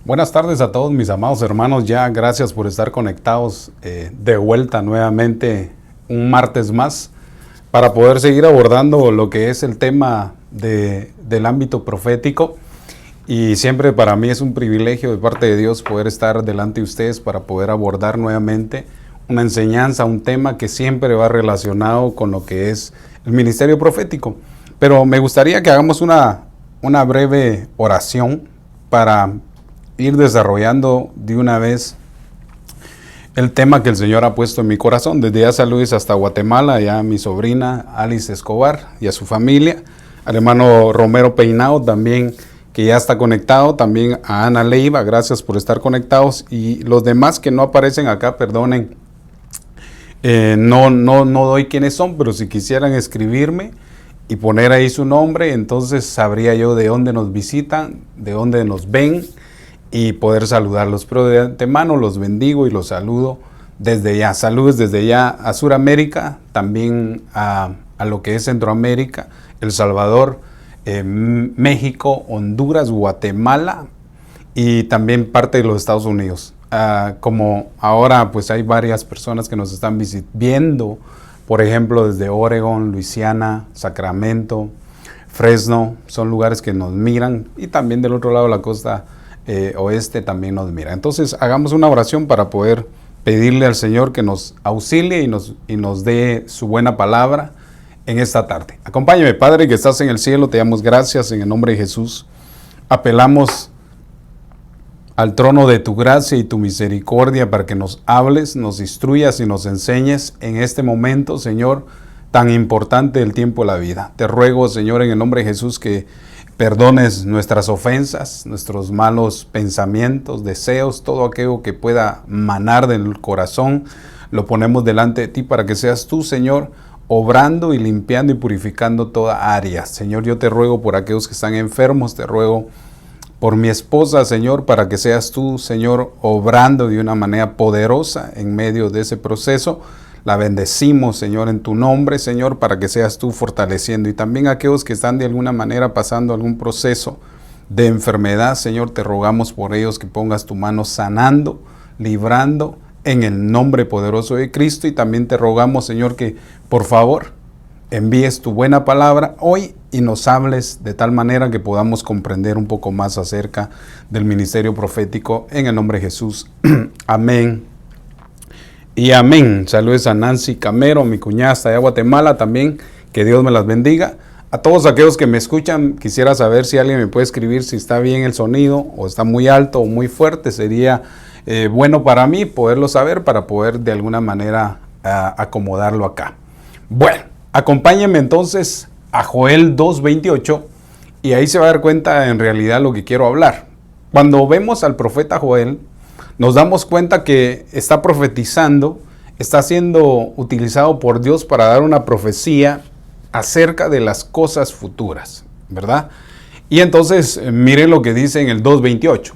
Buenas tardes a todos mis amados hermanos, ya gracias por estar conectados de vuelta nuevamente un martes más para poder seguir abordando lo que es el tema del ámbito profético. Y siempre para mí es un privilegio de parte de Dios poder estar delante de ustedes para poder abordar nuevamente una enseñanza, un tema que siempre va relacionado con lo que es el ministerio profético. Pero me gustaría que hagamos una breve oración para ir desarrollando de una vez el tema que el Señor ha puesto en mi corazón. Desde ya saludos hasta Guatemala, ya a mi sobrina Alice Escobar y a su familia, al hermano Romero Peinado también, que ya está conectado, también a Ana Leiva, gracias por estar conectados, y los demás que no aparecen acá, perdonen, no doy quiénes son, pero si quisieran escribirme y poner ahí su nombre, entonces sabría yo de dónde nos visitan, de dónde nos ven, y poder saludarlos. Pero de antemano los bendigo y los saludo desde ya. Saludos desde ya a Sudamérica, también a lo que es Centroamérica, El Salvador, México, Honduras, Guatemala y también parte de los Estados Unidos. Como ahora pues hay varias personas que nos están viendo, por ejemplo desde Oregon, Luisiana, Sacramento, Fresno, son lugares que nos miran, y también del otro lado de la costa oeste también nos mira. Entonces hagamos una oración para poder pedirle al Señor que nos auxilie y nos dé su buena palabra en esta tarde. Acompáñame, Padre, que estás en el cielo, te damos gracias en el nombre de Jesús. Apelamos al trono de tu gracia y tu misericordia para que nos hables, nos instruyas y nos enseñes en este momento, Señor, tan importante del tiempo de la vida. Te ruego, Señor, en el nombre de Jesús, que perdones nuestras ofensas, nuestros malos pensamientos, deseos, todo aquello que pueda manar del corazón, lo ponemos delante de ti para que seas tú, Señor, obrando y limpiando y purificando toda área. Señor, yo te ruego por aquellos que están enfermos, te ruego por mi esposa, Señor, para que seas tú, Señor, obrando de una manera poderosa en medio de ese proceso. La bendecimos, Señor, en tu nombre, Señor, para que seas tú fortaleciendo. Y también aquellos que están de alguna manera pasando algún proceso de enfermedad, Señor, te rogamos por ellos que pongas tu mano sanando, librando, en el nombre poderoso de Cristo. Y también te rogamos, Señor, que por favor envíes tu buena palabra hoy y nos hables de tal manera que podamos comprender un poco más acerca del ministerio profético. En el nombre de Jesús. Amén. Y amén. Saludos a Nancy Camero, mi cuñada hasta allá Guatemala también. Que Dios me las bendiga. A todos aquellos que me escuchan, quisiera saber si alguien me puede escribir si está bien el sonido o está muy alto o muy fuerte. Sería bueno para mí poderlo saber para poder de alguna manera acomodarlo acá. Bueno, acompáñenme entonces a Joel 2:28 y ahí se va a dar cuenta en realidad lo que quiero hablar. Cuando vemos al profeta Joel, nos damos cuenta que está profetizando, está siendo utilizado por Dios para dar una profecía acerca de las cosas futuras, ¿verdad? Y entonces, miren lo que dice en el 2:28.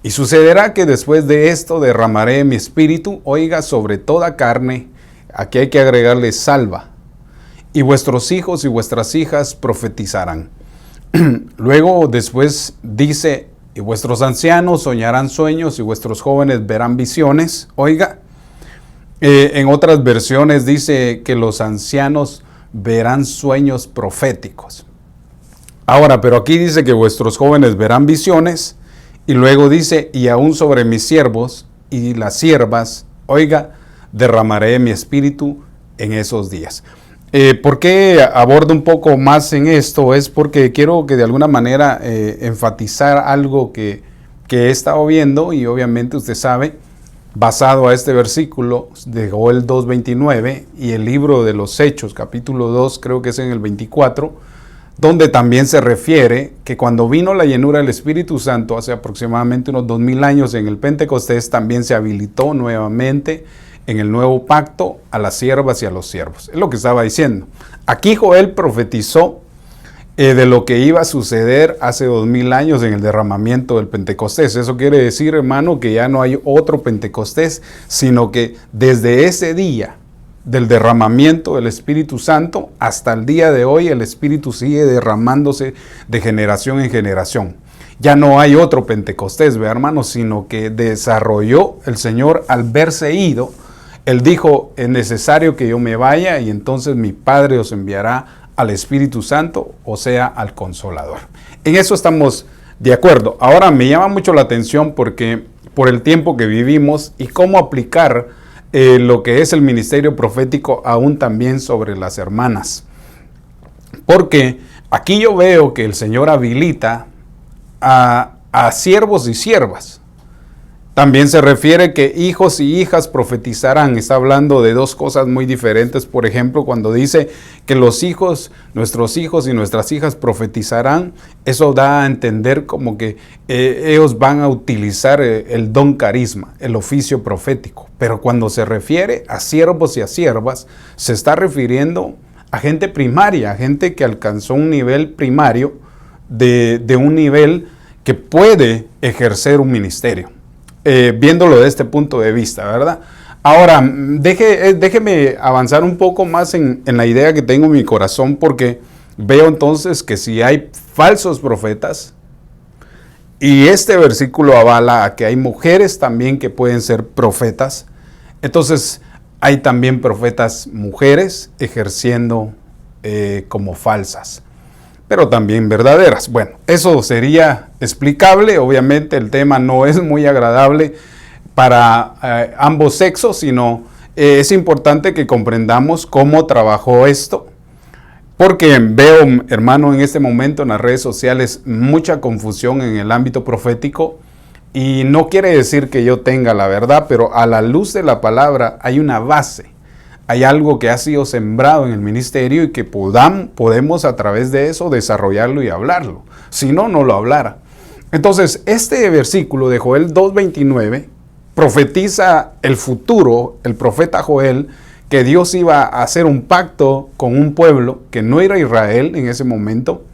Y sucederá que después de esto derramaré mi espíritu, oiga, sobre toda carne. Aquí hay que agregarle salva. Y vuestros hijos y vuestras hijas profetizarán. Luego, después dice, y vuestros ancianos soñarán sueños y vuestros jóvenes verán visiones. Oiga, en otras versiones dice que los ancianos verán sueños proféticos. Ahora, pero aquí dice que vuestros jóvenes verán visiones y luego dice, y aún sobre mis siervos y las siervas, oiga, derramaré mi espíritu en esos días. ¿Por qué abordo un poco más en esto? Es porque quiero que de alguna manera enfatizar algo que he estado viendo y obviamente usted sabe, basado a este versículo de Joel 2:29 y el libro de los Hechos, capítulo 2, creo que es en el 24, donde también se refiere que cuando vino la llenura del Espíritu Santo hace aproximadamente unos 2000 años en el Pentecostés, también se habilitó nuevamente en el nuevo pacto a las siervas y a los siervos. Es lo que estaba diciendo. Aquí Joel profetizó de lo que iba a suceder hace 2000 años en el derramamiento del Pentecostés. Eso quiere decir, hermano, que ya no hay otro Pentecostés, sino que desde ese día del derramamiento del Espíritu Santo hasta el día de hoy, el Espíritu sigue derramándose de generación en generación. Ya no hay otro Pentecostés, ¿ve, hermano? Sino que desarrolló el Señor al verse ido. Él dijo, es necesario que yo me vaya y entonces mi Padre os enviará al Espíritu Santo, o sea, al Consolador. En eso estamos de acuerdo. Ahora me llama mucho la atención porque por el tiempo que vivimos y cómo aplicar lo que es el ministerio profético aún también sobre las hermanas. Porque aquí yo veo que el Señor habilita a siervos y siervas. También se refiere que hijos y hijas profetizarán. Está hablando de dos cosas muy diferentes. Por ejemplo, cuando dice que los hijos, nuestros hijos y nuestras hijas profetizarán, eso da a entender como que ellos van a utilizar el don carisma, el oficio profético. Pero cuando se refiere a siervos y a siervas, se está refiriendo a gente primaria, a gente que alcanzó un nivel primario de un nivel que puede ejercer un ministerio. Viéndolo de este punto de vista, ¿verdad? Ahora, déjeme avanzar un poco más en la idea que tengo en mi corazón, porque veo entonces que si hay falsos profetas, y este versículo avala a que hay mujeres también que pueden ser profetas, entonces hay también profetas mujeres ejerciendo como falsas, pero también verdaderas. Bueno, eso sería explicable. Obviamente el tema no es muy agradable para ambos sexos, sino es importante que comprendamos cómo trabajó esto, porque veo, hermano, en este momento en las redes sociales mucha confusión en el ámbito profético, y no quiere decir que yo tenga la verdad, pero a la luz de la palabra hay una base. Hay algo que ha sido sembrado en el ministerio y que podemos a través de eso desarrollarlo y hablarlo. Si no, no lo hablara. Entonces, este versículo de Joel 2:29 profetiza el futuro, el profeta Joel, que Dios iba a hacer un pacto con un pueblo que no era Israel en ese momento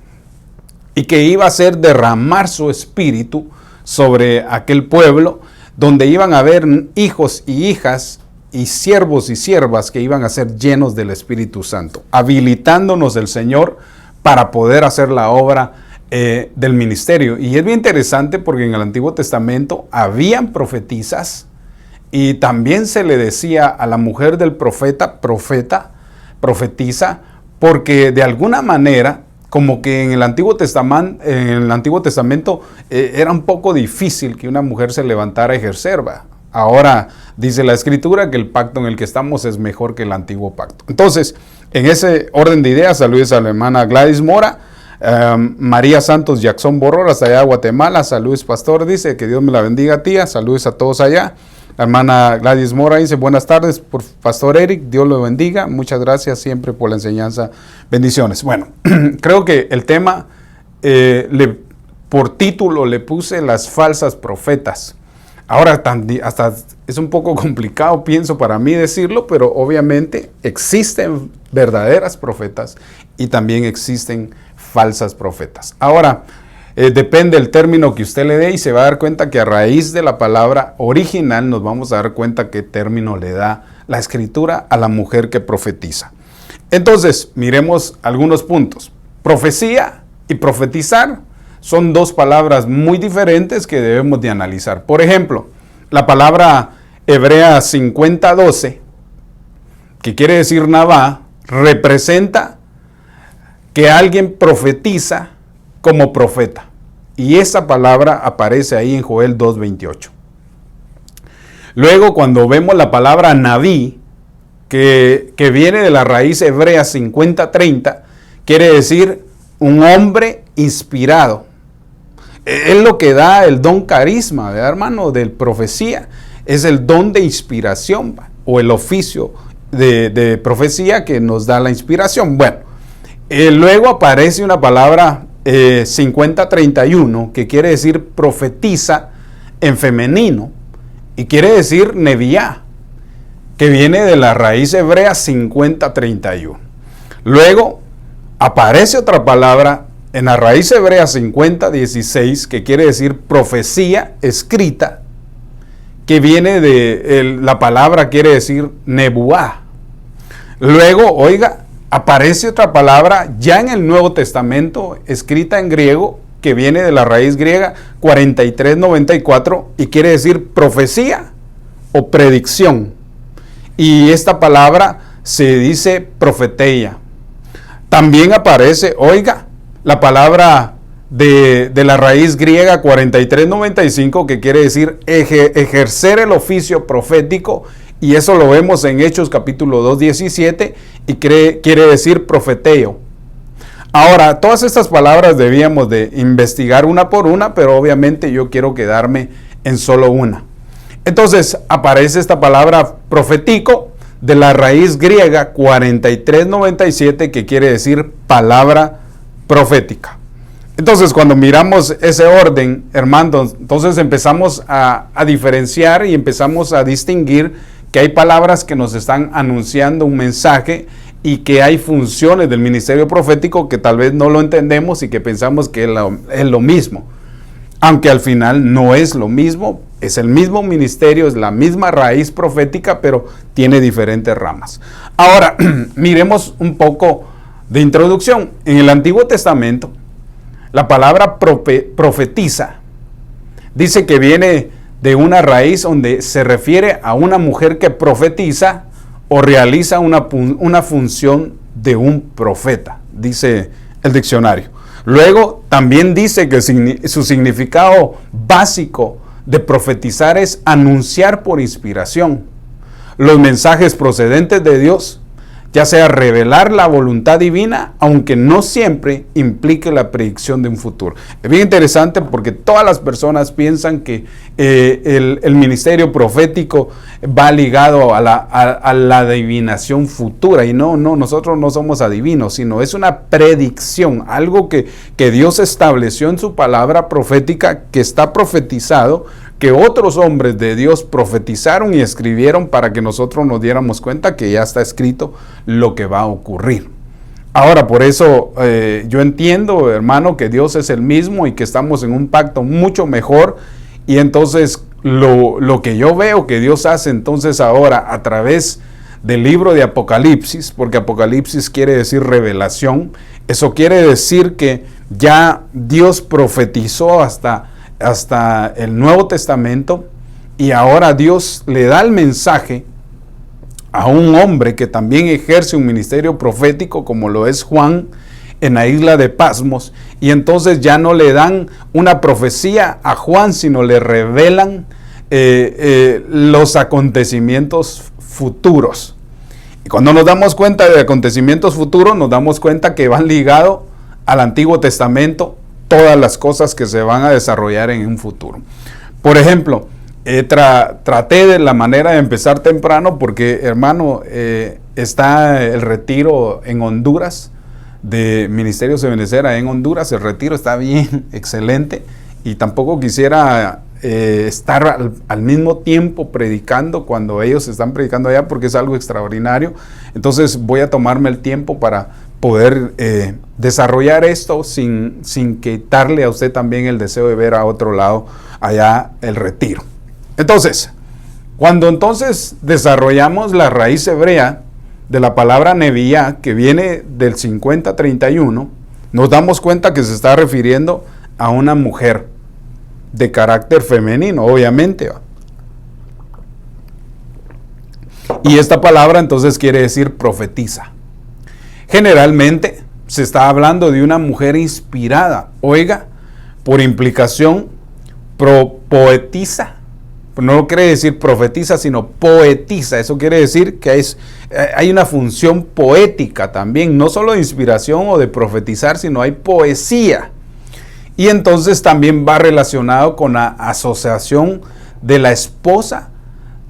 y que iba a hacer derramar su espíritu sobre aquel pueblo, donde iban a haber hijos y hijas y siervos y siervas que iban a ser llenos del Espíritu Santo, habilitándonos el Señor para poder hacer la obra del ministerio. Y es bien interesante porque en el Antiguo Testamento habían profetisas y también se le decía a la mujer del profeta, profetiza, porque de alguna manera, como que en el Antiguo Testamento, era un poco difícil que una mujer se levantara a ejercer, ¿va? Ahora dice la Escritura que el pacto en el que estamos es mejor que el antiguo pacto. Entonces, en ese orden de ideas, saludos a la hermana Gladys Mora, María Santos Jackson Borror, hasta allá Guatemala. Saludos, pastor, dice, que Dios me la bendiga, tía. Saludos a todos allá. La hermana Gladys Mora dice, buenas tardes, por pastor Eric, Dios lo bendiga. Muchas gracias siempre por la enseñanza. Bendiciones. Bueno, creo que el tema, por título le puse las falsas profetas. Ahora, hasta es un poco complicado, pienso, para mí decirlo, pero obviamente existen verdaderas profetas y también existen falsas profetas. Ahora, depende del término que usted le dé y se va a dar cuenta que a raíz de la palabra original nos vamos a dar cuenta qué término le da la Escritura a la mujer que profetiza. Entonces, miremos algunos puntos. Profecía y profetizar son dos palabras muy diferentes que debemos de analizar. Por ejemplo, la palabra hebrea 50:12, que quiere decir Nabá, representa que alguien profetiza como profeta. Y esa palabra aparece ahí en Joel 2:28. Luego, cuando vemos la palabra Nabí, que viene de la raíz hebrea 50:30, quiere decir un hombre inspirado. Es lo que da el don carisma, ¿verdad, hermano? De profecía. Es el don de inspiración o el oficio de profecía que nos da la inspiración. Bueno, luego aparece una palabra 50:31 que quiere decir profetiza en femenino y quiere decir neviá, que viene de la raíz hebrea 50:31. Luego aparece otra palabra en la raíz hebrea 50:16, que quiere decir profecía escrita, que viene de la palabra, quiere decir nebuá. Luego, oiga, aparece otra palabra ya en el Nuevo Testamento, escrita en griego, que viene de la raíz griega 43:94 y quiere decir profecía o predicción. Y esta palabra se dice profeteia. También aparece, oiga, la palabra de la raíz griega 43:95 que quiere decir ejercer el oficio profético, y eso lo vemos en Hechos capítulo 2:17 y quiere decir profeteo. Ahora, todas estas palabras debíamos de investigar una por una, pero obviamente yo quiero quedarme en solo una. Entonces aparece esta palabra profético de la raíz griega 43:97 que quiere decir palabra profética. Entonces, cuando miramos ese orden, hermanos, entonces empezamos a diferenciar y empezamos a distinguir que hay palabras que nos están anunciando un mensaje y que hay funciones del ministerio profético que tal vez no lo entendemos y que pensamos que es lo mismo. Aunque al final no es lo mismo, es el mismo ministerio, es la misma raíz profética, pero tiene diferentes ramas. Ahora, miremos un poco de introducción. En el Antiguo Testamento, la palabra profetiza dice que viene de una raíz donde se refiere a una mujer que profetiza o realiza una función de un profeta, dice el diccionario. Luego también dice que su significado básico de profetizar es anunciar por inspiración los mensajes procedentes de Dios, ya sea revelar la voluntad divina, aunque no siempre implique la predicción de un futuro. Es bien interesante porque todas las personas piensan que el ministerio profético va ligado a la adivinación futura, y no, nosotros no somos adivinos, sino es una predicción, algo que Dios estableció en su palabra profética, que está profetizado, que otros hombres de Dios profetizaron y escribieron para que nosotros nos diéramos cuenta que ya está escrito lo que va a ocurrir. Ahora, por eso yo entiendo, hermano, que Dios es el mismo y que estamos en un pacto mucho mejor, y entonces lo que yo veo que Dios hace entonces ahora a través del libro de Apocalipsis, porque Apocalipsis quiere decir revelación, eso quiere decir que ya Dios profetizó hasta el Nuevo Testamento, y ahora Dios le da el mensaje a un hombre que también ejerce un ministerio profético, como lo es Juan, en la isla de Patmos, y entonces ya no le dan una profecía a Juan, sino le revelan los acontecimientos futuros. Y cuando nos damos cuenta de acontecimientos futuros, nos damos cuenta que van ligados al Antiguo Testamento todas las cosas que se van a desarrollar en un futuro. Por ejemplo, traté de la manera de empezar temprano porque, hermano, está el retiro en Honduras, de Ministerio Ebenecer en Honduras. El retiro está bien, excelente, y tampoco quisiera estar al mismo tiempo predicando cuando ellos están predicando allá, porque es algo extraordinario. Entonces voy a tomarme el tiempo para poder desarrollar esto sin quitarle a usted también el deseo de ver a otro lado allá el retiro. Entonces, cuando entonces desarrollamos la raíz hebrea de la palabra Neviá, que viene del 50:31, nos damos cuenta que se está refiriendo a una mujer de carácter femenino, obviamente. Y esta palabra entonces quiere decir profetiza. Generalmente se está hablando de una mujer inspirada. Oiga, por implicación, poetiza. No quiere decir profetiza, sino poetiza. Eso quiere decir que hay una función poética también, no solo de inspiración o de profetizar, sino hay poesía. Y entonces también va relacionado con la asociación de la esposa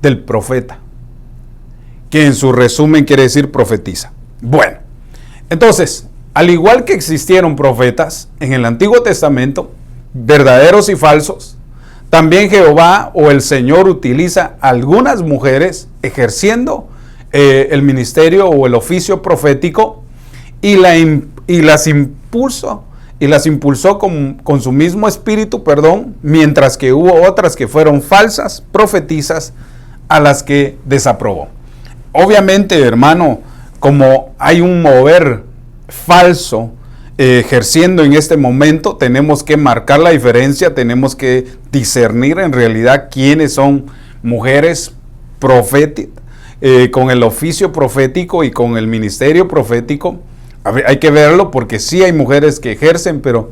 del profeta, que en su resumen quiere decir profetiza. Bueno, entonces, al igual que existieron profetas en el Antiguo Testamento, verdaderos y falsos, también Jehová o el Señor utiliza algunas mujeres ejerciendo el ministerio o el oficio profético y las impulsa y las impulsó con su mismo espíritu, mientras que hubo otras que fueron falsas profetizas a las que desaprobó. Obviamente, hermano, como hay un mover falso ejerciendo en este momento, tenemos que marcar la diferencia, tenemos que discernir en realidad quiénes son mujeres proféticas, con el oficio profético y con el ministerio profético. Hay que verlo porque sí hay mujeres que ejercen, pero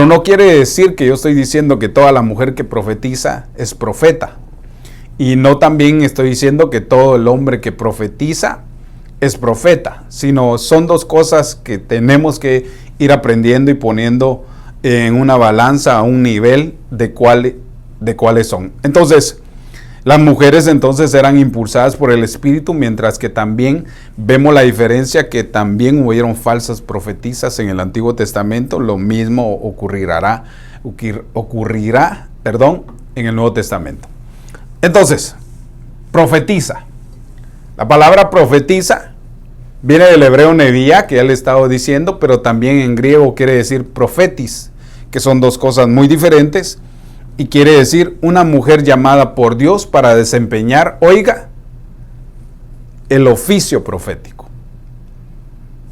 no quiere decir que yo estoy diciendo que toda la mujer que profetiza es profeta. Y no también estoy diciendo que todo el hombre que profetiza es profeta, sino son dos cosas que tenemos que ir aprendiendo y poniendo en una balanza a un nivel de cuáles son. Entonces, las mujeres entonces eran impulsadas por el Espíritu, mientras que también vemos la diferencia que también hubieron falsas profetizas en el Antiguo Testamento. Lo mismo ocurrirá en el Nuevo Testamento. Entonces, profetiza. La palabra profetiza viene del hebreo nevía, que ya le he estado diciendo, pero también en griego quiere decir profetis, que son dos cosas muy diferentes. Y quiere decir una mujer llamada por Dios para desempeñar, oiga, el oficio profético.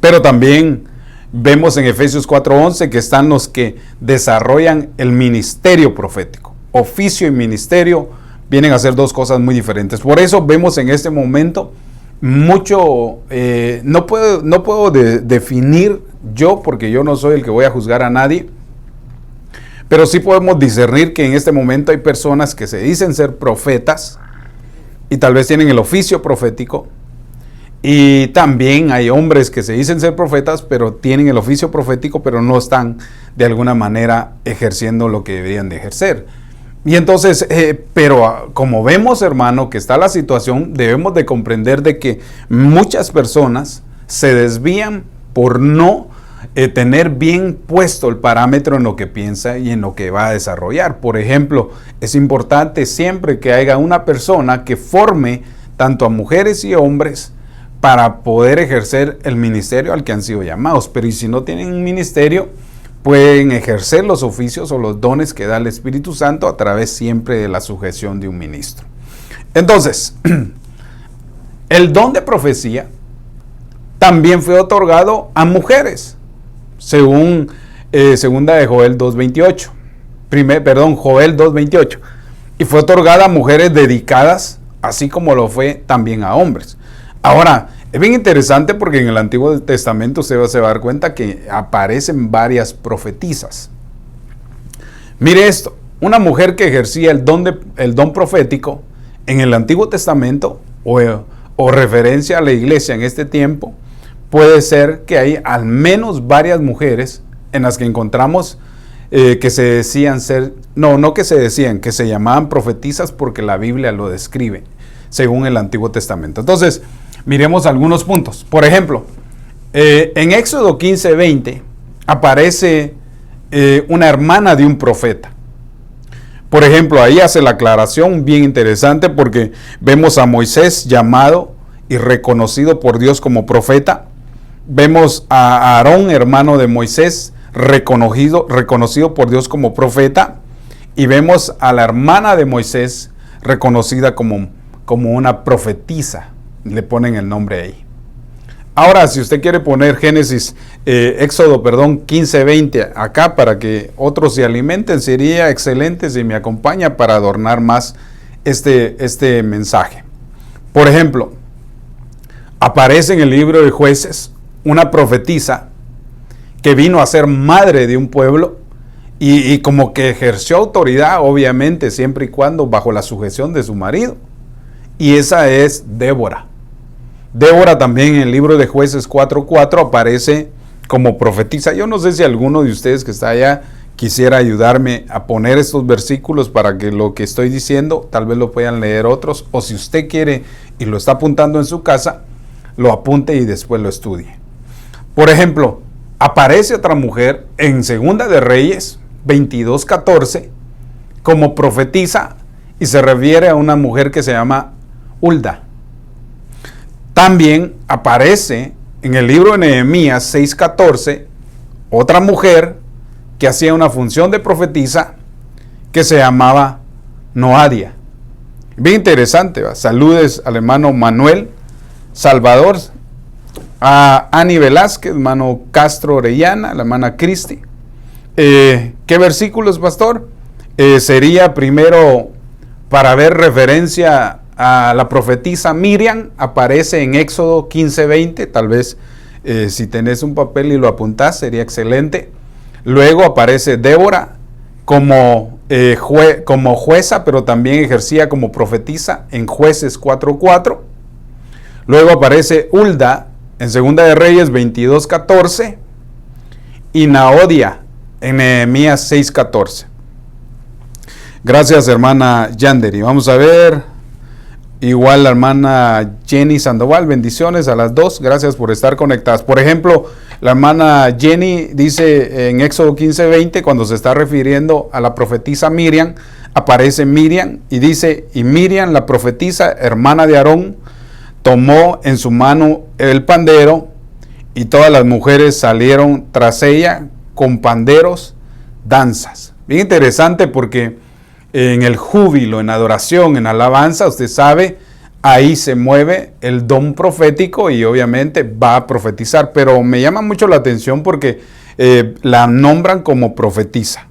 Pero también vemos en Efesios 4:11 que están los que desarrollan el ministerio profético. Oficio y ministerio vienen a ser dos cosas muy diferentes. Por eso vemos en este momento mucho, no puedo definir yo, porque yo no soy el que voy a juzgar a nadie. Pero sí podemos discernir que en este momento hay personas que se dicen ser profetas y tal vez tienen el oficio profético. Y también hay hombres que se dicen ser profetas, pero tienen el oficio profético, pero no están de alguna manera ejerciendo lo que deberían de ejercer. Y entonces, pero como vemos, hermano, que está la situación, debemos de comprender de que muchas personas se desvían por no tener bien puesto el parámetro en lo que piensa y en lo que va a desarrollar. Por ejemplo, es importante siempre que haya una persona que forme tanto a mujeres y hombres para poder ejercer el ministerio al que han sido llamados. Pero y si no tienen un ministerio, pueden ejercer los oficios o los dones que da el Espíritu Santo a través siempre de la sujeción de un ministro. Entonces, el don de profecía también fue otorgado a mujeres, según segunda de Joel 2:28. Joel 2:28. Y fue otorgada a mujeres dedicadas, así como lo fue también a hombres. Ahora, es bien interesante porque en el Antiguo Testamento usted se va a dar cuenta que aparecen varias profetisas. Mire esto, una mujer que ejercía el don profético en el Antiguo Testamento o referencia a la iglesia en este tiempo, puede ser que hay al menos varias mujeres en las que encontramos que se decían ser, que se llamaban profetisas porque la Biblia lo describe según el Antiguo Testamento. Entonces, miremos algunos puntos. Por ejemplo, en Éxodo 15:20 aparece una hermana de un profeta. Por ejemplo, ahí hace la aclaración bien interesante porque vemos a Moisés llamado y reconocido por Dios como profeta. Vemos a Aarón, hermano de Moisés, reconocido por Dios como profeta. Y vemos a la hermana de Moisés reconocida como una profetisa. Le ponen el nombre ahí. Ahora, si usted quiere poner Éxodo 15:20 acá para que otros se alimenten, sería excelente si me acompaña para adornar más este mensaje. Por ejemplo, aparece en el libro de Jueces una profetisa que vino a ser madre de un pueblo y como que ejerció autoridad, obviamente, siempre y cuando bajo la sujeción de su marido. Y esa es Débora. Débora también en el libro de Jueces 4:4 aparece como profetisa. Yo no sé si alguno de ustedes que está allá quisiera ayudarme a poner estos versículos para que lo que estoy diciendo tal vez lo puedan leer otros, o si usted quiere y lo está apuntando en su casa, lo apunte y después lo estudie. Por ejemplo, aparece otra mujer en Segunda de Reyes 22:14 como profetisa y se refiere a una mujer que se llama Hulda. También aparece en el libro de Nehemías 6:14 otra mujer que hacía una función de profetisa que se llamaba Noadia. Bien interesante, ¿va? Saludes al hermano Manuel Salvador, a Ani Velázquez, hermano Castro Orellana, la hermana Cristi. ¿Qué versículos, pastor? Sería primero, para ver referencia a la profetisa Miriam, aparece en Éxodo 15:20, tal vez si tenés un papel y lo apuntás sería excelente. Luego aparece Débora como jueza, pero también ejercía como profetisa en Jueces 4:4. Luego aparece Hulda en Segunda de Reyes 22:14 y Noadia en Nehemías 6:14. Gracias, hermana Yanderi. Vamos a ver, igual la hermana Jenny Sandoval, bendiciones a las dos, gracias por estar conectadas. Por ejemplo, la hermana Jenny dice en Éxodo 15:20, cuando se está refiriendo a la profetisa Miriam, aparece Miriam y dice, y Miriam, la profetisa, hermana de Aarón, tomó en su mano el pandero y todas las mujeres salieron tras ella con panderos, danzas. Bien interesante porque en el júbilo, en adoración, en alabanza, usted sabe, ahí se mueve el don profético y obviamente va a profetizar. Pero me llama mucho la atención porque la nombran como profetisa.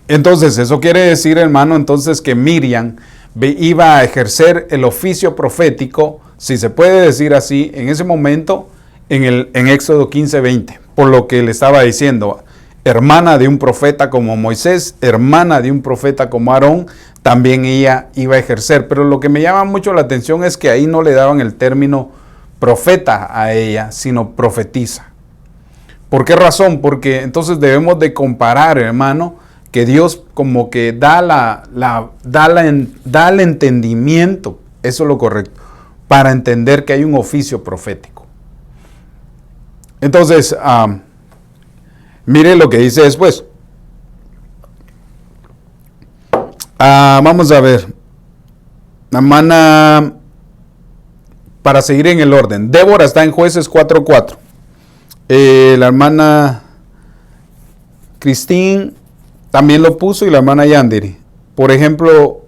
Entonces, eso quiere decir, hermano, entonces que Miriam iba a ejercer el oficio profético, si se puede decir así, en ese momento, en Éxodo 15:20, por lo que le estaba diciendo, hermana de un profeta como Moisés, hermana de un profeta como Aarón, también ella iba a ejercer. Pero lo que me llama mucho la atención es que ahí no le daban el término profeta a ella, sino profetisa. ¿Por qué razón? Porque entonces debemos de comparar, hermano, que Dios como que da el entendimiento, eso es lo correcto, para entender que hay un oficio profético. Entonces, mire lo que dice después. Vamos a ver. La hermana, para seguir en el orden, Débora está en Jueces 4:4. La hermana Cristín también lo puso y la hermana Yanderi. Por ejemplo,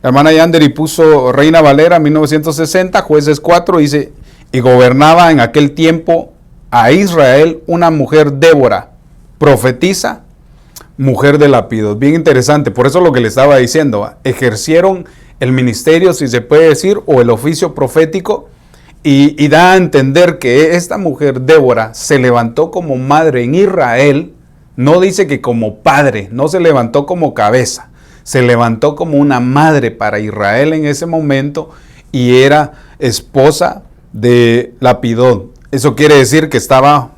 la hermana Yanderi puso Reina Valera 1960, Jueces 4, dice, y gobernaba en aquel tiempo a Israel una mujer Débora, profetisa, mujer de Lapidos. Bien interesante, por eso lo que le estaba diciendo, ejercieron el ministerio, si se puede decir, o el oficio profético, y da a entender que esta mujer Débora se levantó como madre en Israel. No dice que como padre, no se levantó como cabeza, se levantó como una madre para Israel en ese momento y era esposa de Lapidón. Eso quiere decir que estaba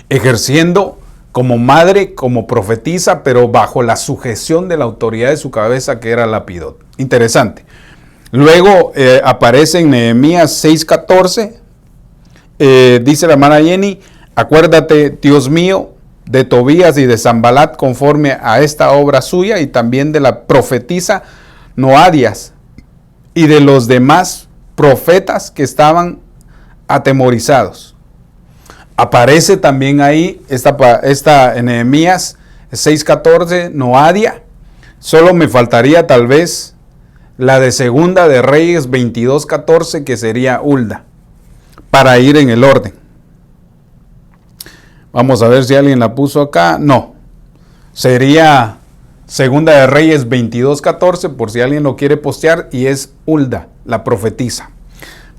ejerciendo como madre, como profetisa, pero bajo la sujeción de la autoridad de su cabeza, que era Lapidón. Interesante. Luego aparece en Nehemías 6:14, dice la hermana Jenny, acuérdate, Dios mío, de Tobías y de Sanbalat conforme a esta obra suya y también de la profetisa Noadias y de los demás profetas que estaban atemorizados. Aparece también ahí esta en Nehemías 6:14, Noadia. Solo me faltaría tal vez la de Segunda de Reyes 22:14, que sería Hulda, para ir en el orden. Vamos a ver si alguien la puso acá. No, sería Segunda de Reyes 22:14, por si alguien lo quiere postear, y es Hulda, la profetisa.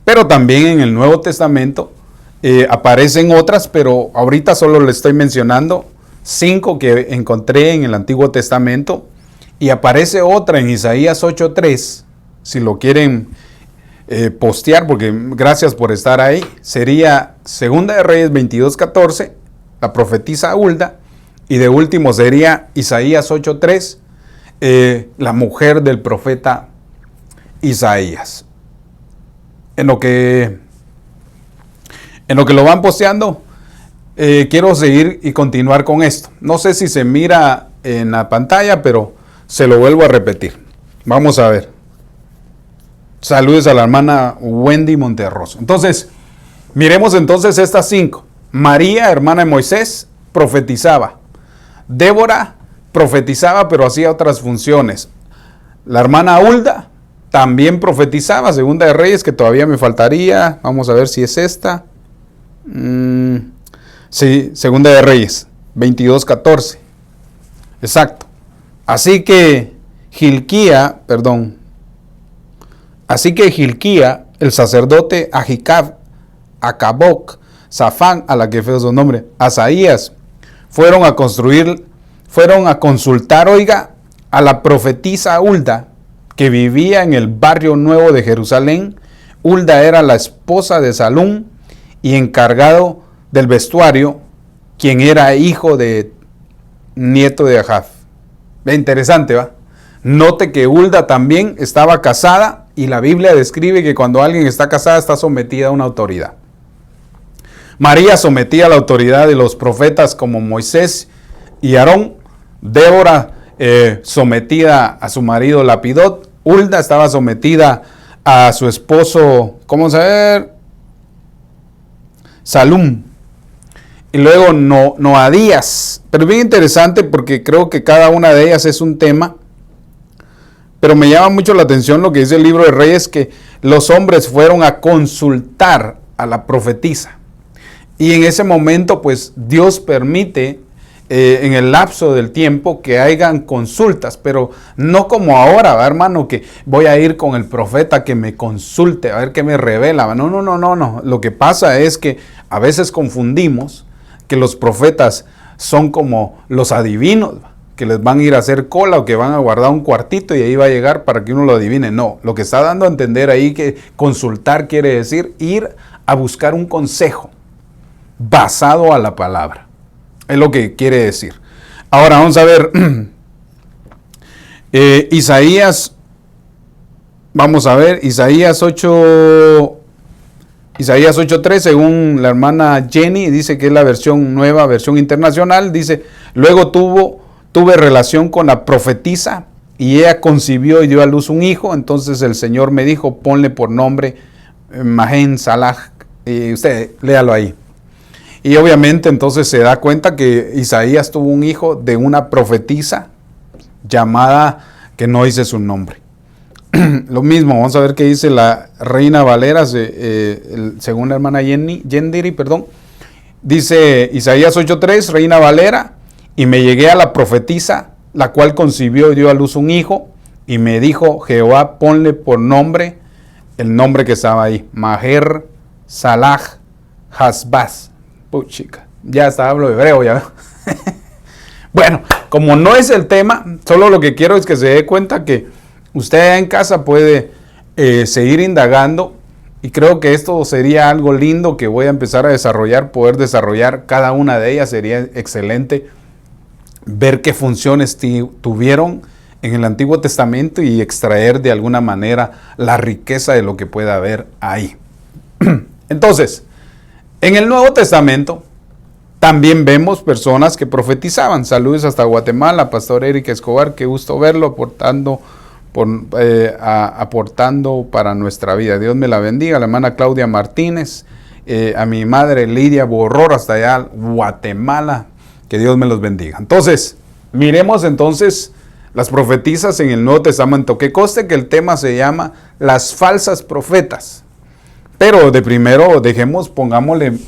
Pero también en el Nuevo Testamento aparecen otras, pero ahorita solo le estoy mencionando 5 que encontré en el Antiguo Testamento, y aparece otra en Isaías 8:3, si lo quieren postear, porque gracias por estar ahí. Sería Segunda de Reyes 22:14, la profetisa Hulda, y de último sería Isaías 8:3, la mujer del profeta Isaías. En lo que lo van posteando, quiero seguir y continuar con esto. No sé si se mira en la pantalla, pero se lo vuelvo a repetir. Vamos a ver. Saludos a la hermana Wendy Monterroso. Entonces, miremos entonces estas 5. María, hermana de Moisés, profetizaba. Débora profetizaba, pero hacía otras funciones. La hermana Hulda también profetizaba, Segunda de Reyes, que todavía me faltaría. Vamos a ver si es esta. Sí, Segunda de Reyes, 22:14. Exacto. Así que Gilquía, el sacerdote Acaboc, Safán, a la que fue su nombre, Asaías, fueron a consultar, oiga, a la profetisa Hulda, que vivía en el barrio nuevo de Jerusalén. Hulda era la esposa de Salum y encargado del vestuario, quien era nieto de Ahab. Interesante, ¿va? Note que Hulda también estaba casada y la Biblia describe que cuando alguien está casada está sometida a una autoridad. María sometía a la autoridad de los profetas como Moisés y Aarón. Débora sometida a su marido Lapidot. Hulda estaba sometida a su esposo, ¿cómo se ve? Salum. Y luego Noadías. Pero bien interesante porque creo que cada una de ellas es un tema. Pero me llama mucho la atención lo que dice el libro de Reyes, que los hombres fueron a consultar a la profetisa. Y en ese momento, pues Dios permite en el lapso del tiempo que hayan consultas, pero no como ahora, ¿va, hermano? Que voy a ir con el profeta que me consulte, a ver qué me revela. No. Lo que pasa es que a veces confundimos que los profetas son como los adivinos, ¿va? Que les van a ir a hacer cola o que van a guardar un cuartito y ahí va a llegar para que uno lo adivine. No, lo que está dando a entender ahí que consultar quiere decir ir a buscar un consejo basado a la palabra. Es lo que quiere decir. Ahora vamos a ver Isaías 8:3, según la hermana Jenny, dice que es la versión nueva, versión internacional. Dice, luego tuve relación con la profetisa y ella concibió y dio a luz un hijo. Entonces el Señor me dijo, ponle por nombre Mahen Salah. Y usted léalo ahí. Y obviamente entonces se da cuenta que Isaías tuvo un hijo de una profetisa llamada, que no dice su nombre. Lo mismo, vamos a ver qué dice la Reina Valera, según la hermana Yendiri, Dice Isaías 8:3, Reina Valera, y me llegué a la profetisa, la cual concibió y dio a luz un hijo, y me dijo, Jehová, ponle por nombre, el nombre que estaba ahí, Maher Salah Hasbaz. Chica, ya está, hablo hebreo, ya. Bueno, como no es el tema, solo lo que quiero es que se dé cuenta que usted en casa puede seguir indagando, y creo que esto sería algo lindo que voy a empezar a desarrollar, poder desarrollar cada una de ellas. Sería excelente ver qué funciones tuvieron en el Antiguo Testamento y extraer de alguna manera la riqueza de lo que pueda haber ahí. Entonces, en el Nuevo Testamento también vemos personas que profetizaban. Saludos hasta Guatemala, Pastor Eric Escobar, qué gusto verlo aportando para nuestra vida. Dios me la bendiga. La hermana Claudia Martínez, a mi madre Lidia Borror hasta allá, Guatemala, que Dios me los bendiga. Entonces, miremos entonces las profetisas en el Nuevo Testamento, que conste que el tema se llama las falsas profetas. Pero de primero pongámosle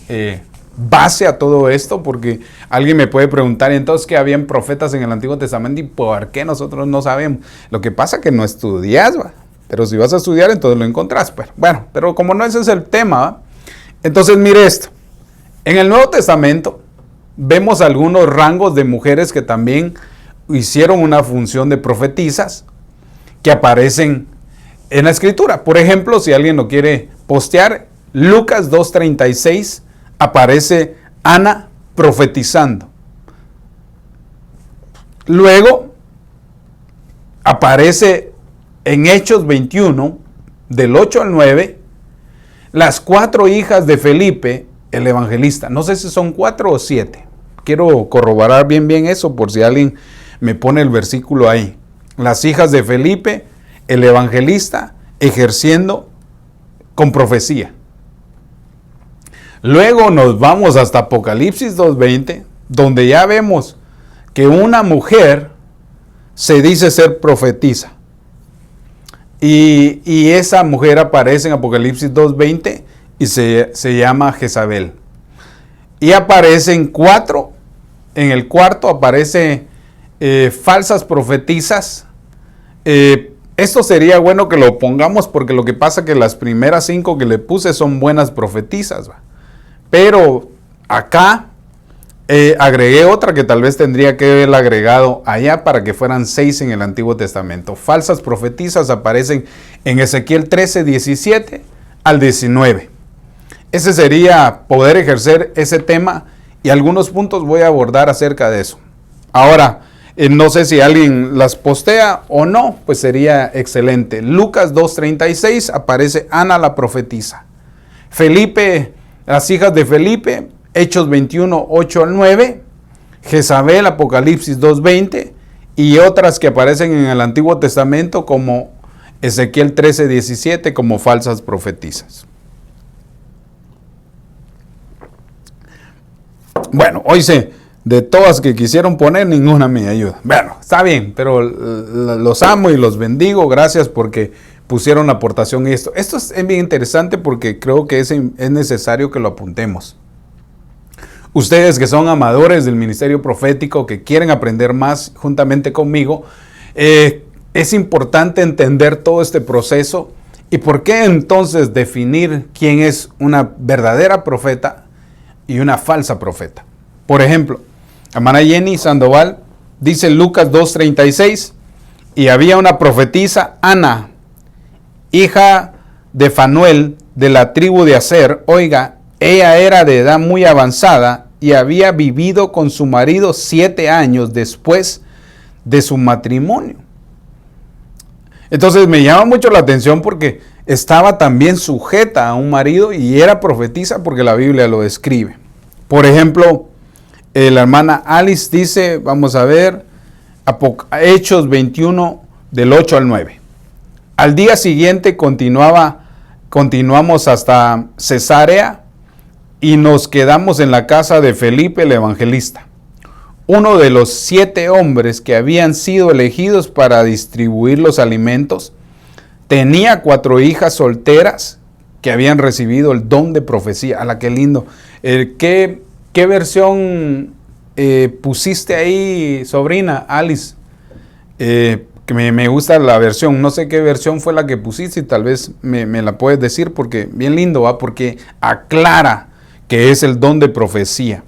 base a todo esto, porque alguien me puede preguntar, entonces, ¿qué habían profetas en el Antiguo Testamento y por qué nosotros no sabemos? Lo que pasa es que no estudias, ¿va? Pero si vas a estudiar, entonces lo encontrás. Pero como no ese es el tema, ¿va? Entonces mire esto. En el Nuevo Testamento vemos algunos rangos de mujeres que también hicieron una función de profetisas que aparecen en la Escritura. Por ejemplo, si alguien lo quiere postear, Lucas 2:36 aparece Ana profetizando. Luego aparece en Hechos 21, del 8 al 9, las 4 hijas de Felipe, el evangelista. No sé si son 4 o 7. Quiero corroborar bien eso por si alguien me pone el versículo ahí. Las hijas de Felipe, el evangelista, ejerciendo con profecía. Luego nos vamos hasta Apocalipsis 2:20, donde ya vemos que una mujer se dice ser profetisa. Y esa mujer aparece en Apocalipsis 2:20 y se llama Jezabel. Y aparecen 4, en el cuarto aparece falsas profetisas. Esto sería bueno que lo pongamos porque lo que pasa es que las primeras 5 que le puse son buenas profetisas, ¿va? Pero acá agregué otra que tal vez tendría que haberla agregado allá para que fueran 6 en el Antiguo Testamento. Falsas profetisas aparecen en Ezequiel 13, 17 al 19. Ese sería poder ejercer ese tema y algunos puntos voy a abordar acerca de eso. Ahora, no sé si alguien las postea o no, pues sería excelente. Lucas 2:36 aparece Ana la profetisa. Felipe, las hijas de Felipe, Hechos 21, 8 al 9. Jezabel, Apocalipsis 2:20. Y otras que aparecen en el Antiguo Testamento como Ezequiel 13, 17 como falsas profetisas. Bueno, hoy de todas que quisieron poner, ninguna me ayuda. Bueno, está bien, pero los amo y los bendigo. Gracias porque pusieron la aportación en esto. Esto es bien interesante porque creo que es necesario que lo apuntemos. Ustedes que son amadores del ministerio profético, que quieren aprender más juntamente conmigo, es importante entender todo este proceso y por qué entonces definir quién es una verdadera profeta y una falsa profeta. Por ejemplo, hermana Jenny Sandoval dice Lucas 2:36, y había una profetisa, Ana, hija de Fanuel, de la tribu de Aser. Oiga, ella era de edad muy avanzada y había vivido con su marido 7 años después de su matrimonio. Entonces me llama mucho la atención porque estaba también sujeta a un marido y era profetisa porque la Biblia lo describe. Por ejemplo, la hermana Alice dice, vamos a ver, Hechos 21 del 8 al 9. Al día siguiente continuamos hasta Cesarea y nos quedamos en la casa de Felipe el evangelista, uno de los 7 hombres que habían sido elegidos para distribuir los alimentos. Tenía 4 hijas solteras que habían recibido el don de profecía. ¡Hala, qué lindo! ¿Qué versión pusiste ahí, sobrina Alice? Que me gusta la versión. No sé qué versión fue la que pusiste y tal vez me la puedes decir porque bien lindo, ¿va? Porque aclara que es el don de profecía.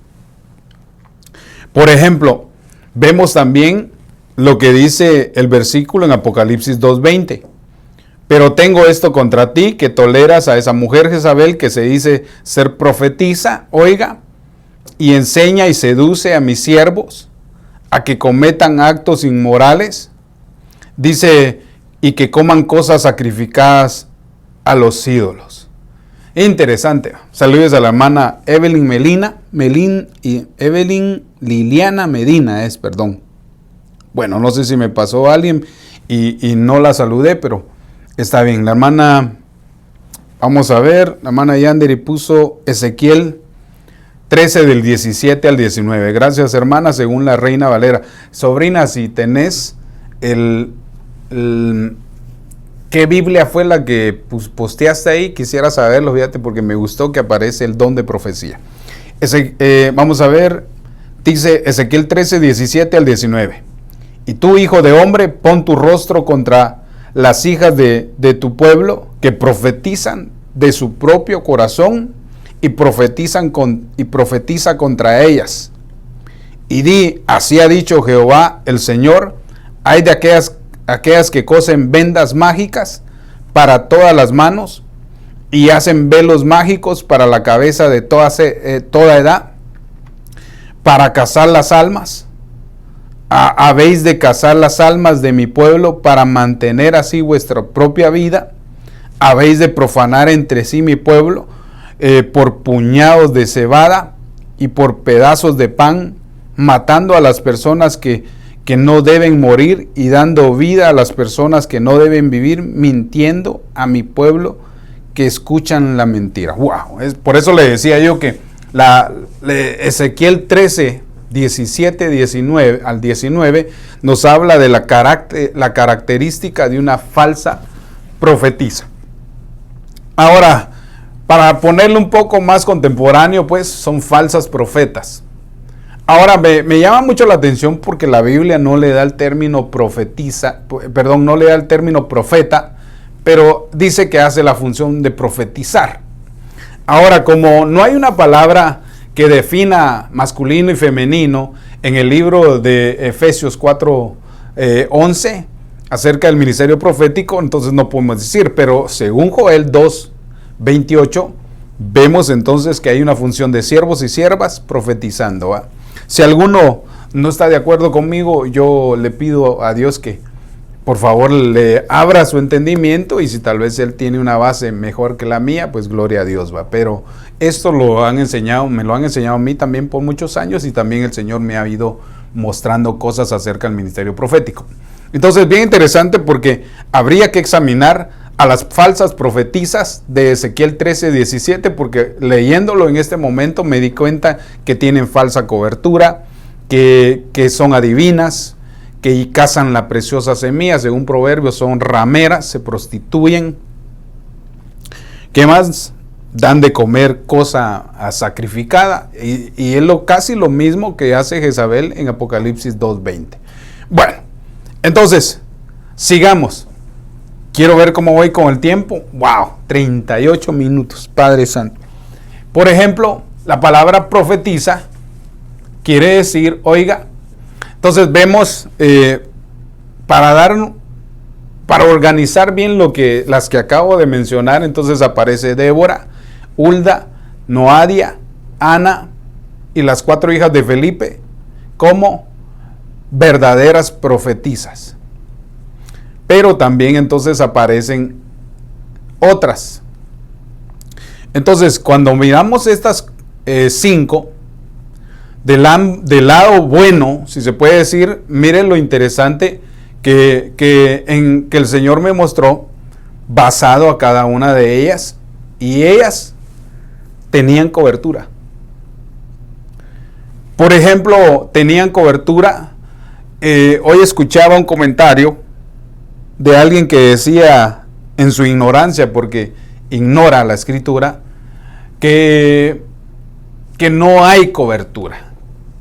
Por ejemplo, vemos también lo que dice el versículo en Apocalipsis 2:20. Pero tengo esto contra ti, que toleras a esa mujer Jezabel que se dice ser profetisa, oiga, y enseña y seduce a mis siervos a que cometan actos inmorales. Dice, y que coman cosas sacrificadas a los ídolos. Interesante. Saludos a la hermana Evelyn Liliana Medina, perdón. Bueno, no sé si me pasó alguien y no la saludé, pero está bien. La hermana, vamos a ver, la hermana Yanderi puso Ezequiel 13 del 17 al 19. Gracias, hermana, según la Reina Valera. Sobrina, si tenés ¿qué Biblia fue la que posteaste ahí? Quisiera saberlo, fíjate, porque me gustó que aparece el don de profecía. Vamos a ver, dice Ezequiel 13, 17 al 19. Y tú, hijo de hombre, pon tu rostro contra las hijas de tu pueblo, que profetizan de su propio corazón y profetiza contra ellas. Y di, así ha dicho Jehová el Señor, hay de aquellas que cosen vendas mágicas para todas las manos y hacen velos mágicos para la cabeza de toda edad, para cazar las almas. Habéis de cazar las almas de mi pueblo para mantener así vuestra propia vida. Habéis de profanar entre sí mi pueblo por puñados de cebada y por pedazos de pan, matando a las personas que no deben morir y dando vida a las personas que no deben vivir, mintiendo a mi pueblo que escuchan la mentira. ¡Wow! Por eso le decía yo que Ezequiel 13, 17, 19 al 19 nos habla de la característica de una falsa profetisa. Ahora, para ponerlo un poco más contemporáneo, pues son falsas profetas. Ahora, me llama mucho la atención porque la Biblia no le da el término no le da el término profeta, pero dice que hace la función de profetizar. Ahora, como no hay una palabra que defina masculino y femenino en el libro de Efesios 4, 11, acerca del ministerio profético, entonces no podemos decir, pero según Joel 2, 28, vemos entonces que hay una función de siervos y siervas profetizando, ¿va? Si alguno no está de acuerdo conmigo, yo le pido a Dios que por favor le abra su entendimiento, y si tal vez él tiene una base mejor que la mía, pues gloria a Dios, va. Pero esto me lo han enseñado a mí también por muchos años, y también el Señor me ha ido mostrando cosas acerca del ministerio profético. Entonces, bien interesante, porque habría que examinar a las falsas profetisas de Ezequiel 13, 17, porque leyéndolo en este momento me di cuenta que tienen falsa cobertura, que son adivinas, que cazan la preciosa semilla, según Proverbios son rameras, se prostituyen. ¿Qué más? Dan de comer cosa sacrificada, y es casi lo mismo que hace Jezabel en Apocalipsis 2:20. Bueno, entonces, sigamos. Quiero ver cómo voy con el tiempo. ¡Wow! 38 minutos, Padre Santo. Por ejemplo, la palabra profetiza quiere decir, oiga, entonces vemos, para organizar bien las que acabo de mencionar, entonces aparece Débora, Hulda, Noadia, Ana y las 4 hijas de Felipe como verdaderas profetisas. Pero también entonces aparecen otras. Entonces, cuando miramos estas 5, del lado bueno, si se puede decir, miren lo interesante que el Señor me mostró basado a cada una de ellas, y ellas tenían cobertura. Por ejemplo, tenían cobertura. Hoy escuchaba un comentario de alguien que decía, en su ignorancia, porque ignora la escritura, que no hay cobertura,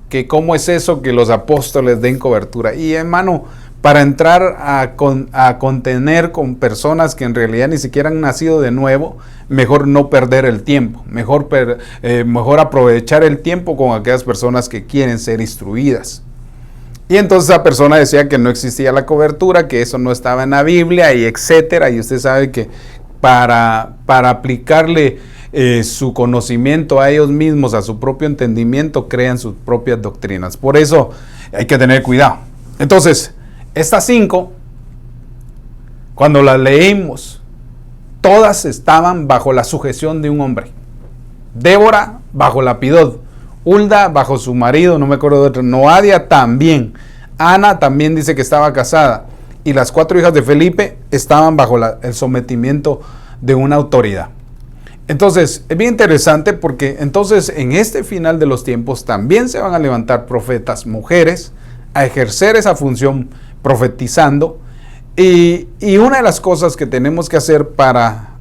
que cómo es eso que los apóstoles den cobertura. Y hermano, para entrar a contener con personas que en realidad ni siquiera han nacido de nuevo, mejor no perder el tiempo, mejor aprovechar el tiempo con aquellas personas que quieren ser instruidas. Y entonces esa persona decía que no existía la cobertura, que eso no estaba en la Biblia, y etcétera. Y usted sabe que para aplicarle su conocimiento a ellos mismos, a su propio entendimiento, crean sus propias doctrinas. Por eso hay que tener cuidado. Entonces, estas 5, cuando las leímos, todas estaban bajo la sujeción de un hombre. Débora bajo Lapidot, Hulda bajo su marido, no me acuerdo de otro, Noadia también, Ana también dice que estaba casada, y las 4 hijas de Felipe estaban bajo el sometimiento de una autoridad. Entonces, es bien interesante, porque entonces en este final de los tiempos también se van a levantar profetas mujeres a ejercer esa función profetizando, y una de las cosas que tenemos que hacer para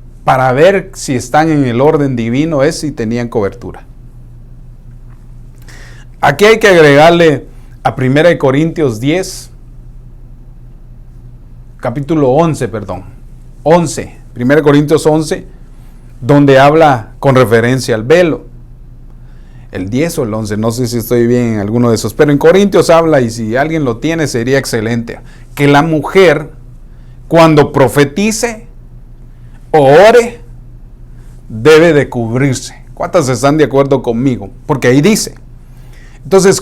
ver si están en el orden divino es si tenían cobertura. Aquí hay que agregarle a 1 Corintios 10, capítulo 11, 1 Corintios 11, donde habla con referencia al velo. El 10 o el 11, no sé si estoy bien en alguno de esos, pero en Corintios habla, y si alguien lo tiene sería excelente, que la mujer, cuando profetice o ore, debe de cubrirse. ¿Cuántas están de acuerdo conmigo? Porque ahí dice. Entonces,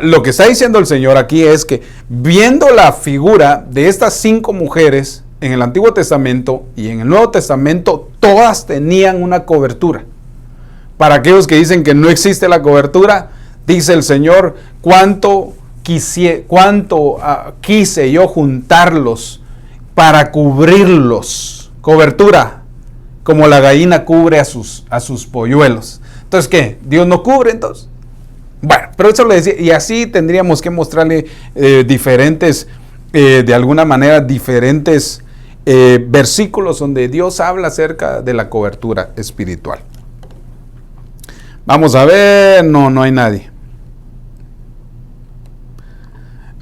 lo que está diciendo el Señor aquí es que, viendo la figura de estas 5 mujeres en el Antiguo Testamento y en el Nuevo Testamento, todas tenían una cobertura. Para aquellos que dicen que no existe la cobertura, dice el Señor, cuánto quise yo juntarlos para cubrirlos. Cobertura como la gallina cubre a sus polluelos. Entonces, ¿qué? ¿Dios no cubre entonces? Bueno, pero eso le decía, y así tendríamos que mostrarle de alguna manera, diferentes versículos donde Dios habla acerca de la cobertura espiritual. Vamos a ver, no hay nadie.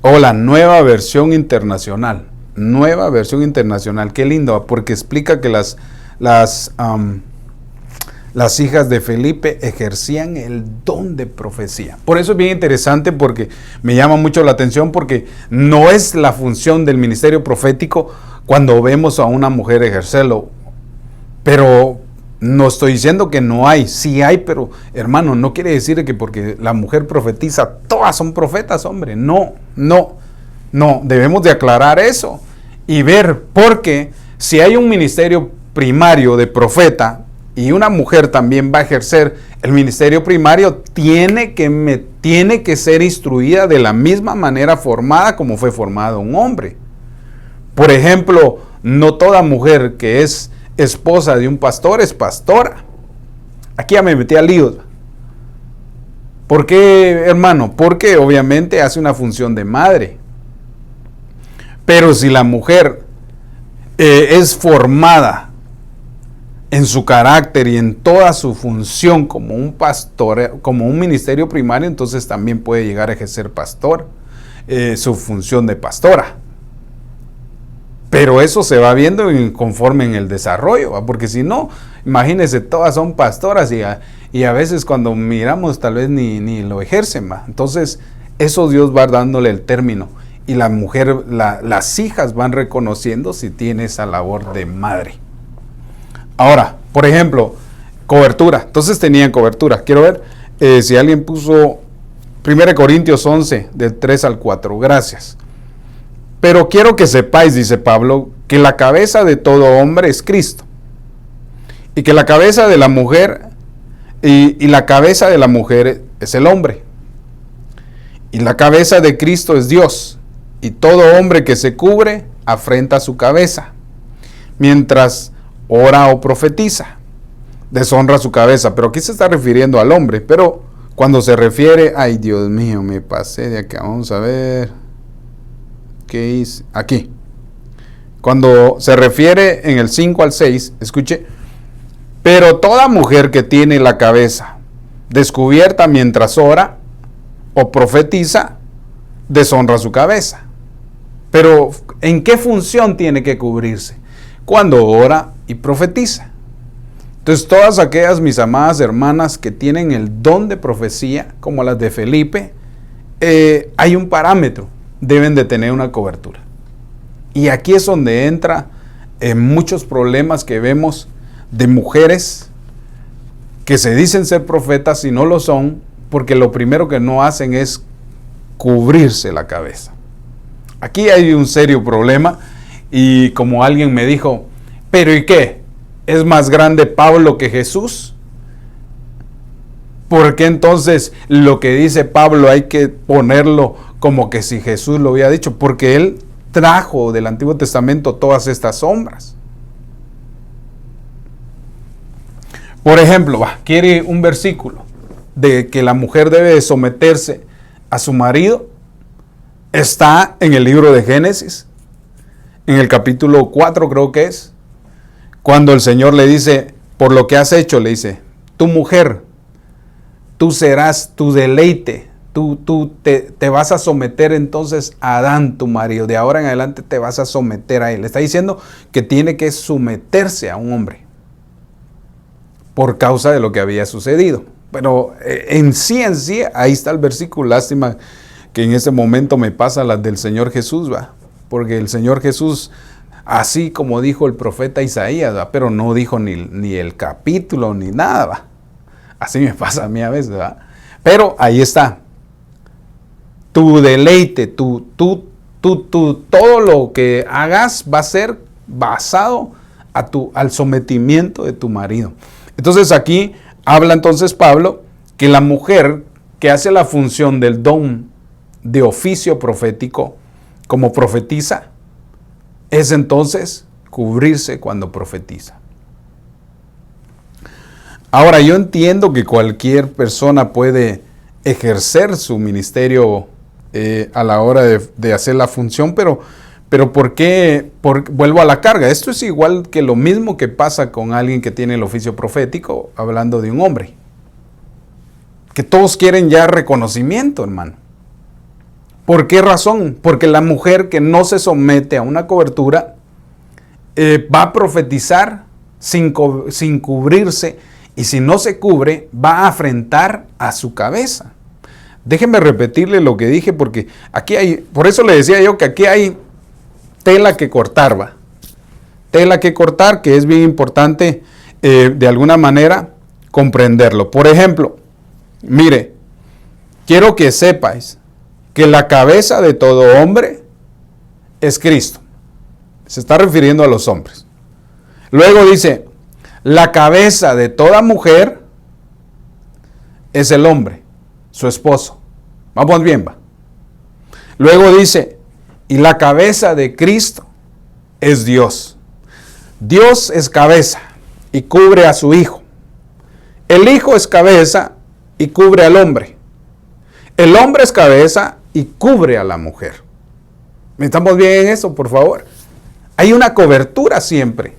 La nueva versión internacional. Nueva versión internacional, qué lindo, porque explica que las hijas de Felipe ejercían el don de profecía. Por eso es bien interesante, porque me llama mucho la atención, porque no es la función del ministerio profético cuando vemos a una mujer ejercerlo. Pero no estoy diciendo que no hay, sí hay, pero hermano, no quiere decir que porque la mujer profetiza, todas son profetas, hombre. No, debemos de aclarar eso y ver, porque si hay un ministerio primario de profeta y una mujer también va a ejercer el ministerio primario, tiene que ser instruida de la misma manera formada como fue formado un hombre. Por ejemplo, no toda mujer que es esposa de un pastor es pastora. Aquí ya me metí a líos. ¿Por qué, hermano? Porque obviamente hace una función de madre. Pero si la mujer es formada en su carácter y en toda su función como un pastor, como un ministerio primario, entonces también puede llegar a ejercer su función de pastora. Pero eso se va viendo conforme en el desarrollo, ¿va? Porque si no, imagínense, todas son pastoras y a veces cuando miramos tal vez ni lo ejercen, ¿va? Entonces eso Dios va dándole el término. Y la mujer, las hijas van reconociendo si tiene esa labor de madre. Ahora, por ejemplo, cobertura. Entonces tenían cobertura. Quiero ver si alguien puso 1 Corintios 11, del 3 al 4. Gracias. Pero quiero que sepáis, dice Pablo, que la cabeza de todo hombre es Cristo. Y que la cabeza de la mujer, y la cabeza de la mujer es el hombre. Y la cabeza de Cristo es Dios. Y todo hombre que se cubre afrenta su cabeza, mientras ora o profetiza, deshonra su cabeza. Pero aquí se está refiriendo al hombre. Pero cuando se refiere, ay Dios mío, me pasé de acá, vamos a ver, ¿qué hice? Aquí. Cuando se refiere en el 5 al 6, escuche, pero toda mujer que tiene la cabeza descubierta mientras ora o profetiza, deshonra su cabeza. Pero ¿en qué función tiene que cubrirse? Cuando ora y profetiza. Entonces todas aquellas mis amadas hermanas que tienen el don de profecía, como las de Felipe, hay un parámetro, deben de tener una cobertura. Y aquí es donde entra muchos problemas que vemos de mujeres que se dicen ser profetas y no lo son, porque lo primero que no hacen es cubrirse la cabeza. Aquí hay un serio problema y como alguien me dijo, ¿pero y qué? ¿Es más grande Pablo que Jesús? ¿Por qué entonces lo que dice Pablo hay que ponerlo como que si Jesús lo había dicho? Porque él trajo del Antiguo Testamento todas estas sombras. Por ejemplo, quiere un versículo de que la mujer debe someterse a su marido. Está en el libro de Génesis, en el capítulo 4 creo que es, cuando el Señor le dice, por lo que has hecho, le dice, tu mujer, tú serás tu deleite, tú te vas a someter entonces a Adán, tu marido, de ahora en adelante te vas a someter a él. Le está diciendo que tiene que someterse a un hombre por causa de lo que había sucedido. Pero en sí, ahí está el versículo. Lástima que en este momento me pasa las del Señor Jesús, ¿va? Porque el Señor Jesús, así como dijo el profeta Isaías, ¿va? Pero no dijo ni el capítulo ni nada, ¿va? Así me pasa a mí a veces, ¿va? Pero ahí está. Tu deleite, todo lo que hagas va a ser basado al sometimiento de tu marido. Entonces aquí habla entonces Pablo que la mujer que hace la función del don de oficio profético como profetiza es entonces cubrirse cuando profetiza. Ahora, yo entiendo que cualquier persona puede ejercer su ministerio a la hora de hacer la función, pero ¿por qué? Vuelvo a la carga. Esto es igual que lo mismo que pasa con alguien que tiene el oficio profético, hablando de un hombre. Que todos quieren ya reconocimiento, hermano. ¿Por qué razón? Porque la mujer que no se somete a una cobertura va a profetizar sin cubrirse, y si no se cubre, va a afrentar a su cabeza. Déjenme repetirle lo que dije, porque aquí hay, por eso le decía yo que aquí hay tela que cortar, va. Tela que cortar, que es bien importante de alguna manera comprenderlo. Por ejemplo, mire, quiero que sepáis que la cabeza de todo hombre es Cristo. Se está refiriendo a los hombres. Luego dice, la cabeza de toda mujer es el hombre, su esposo. Vamos bien, va. Luego dice, y la cabeza de Cristo es Dios. Dios es cabeza y cubre a su Hijo. El Hijo es cabeza y cubre al hombre. El hombre es cabeza y cubre a la mujer. ¿Estamos bien en eso, por favor? Hay una cobertura siempre.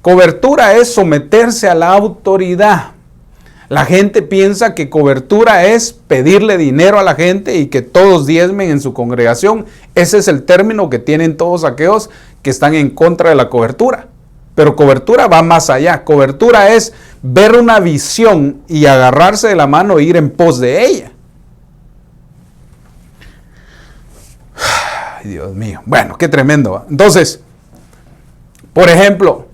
Cobertura es someterse a la autoridad. La gente piensa que cobertura es pedirle dinero a la gente y que todos diezmen en su congregación. Ese es el término que tienen todos aquellos que están en contra de la cobertura. Pero cobertura va más allá. Cobertura es ver una visión y agarrarse de la mano e ir en pos de ella. Ay, Dios mío. Bueno, qué tremendo. Entonces, por ejemplo,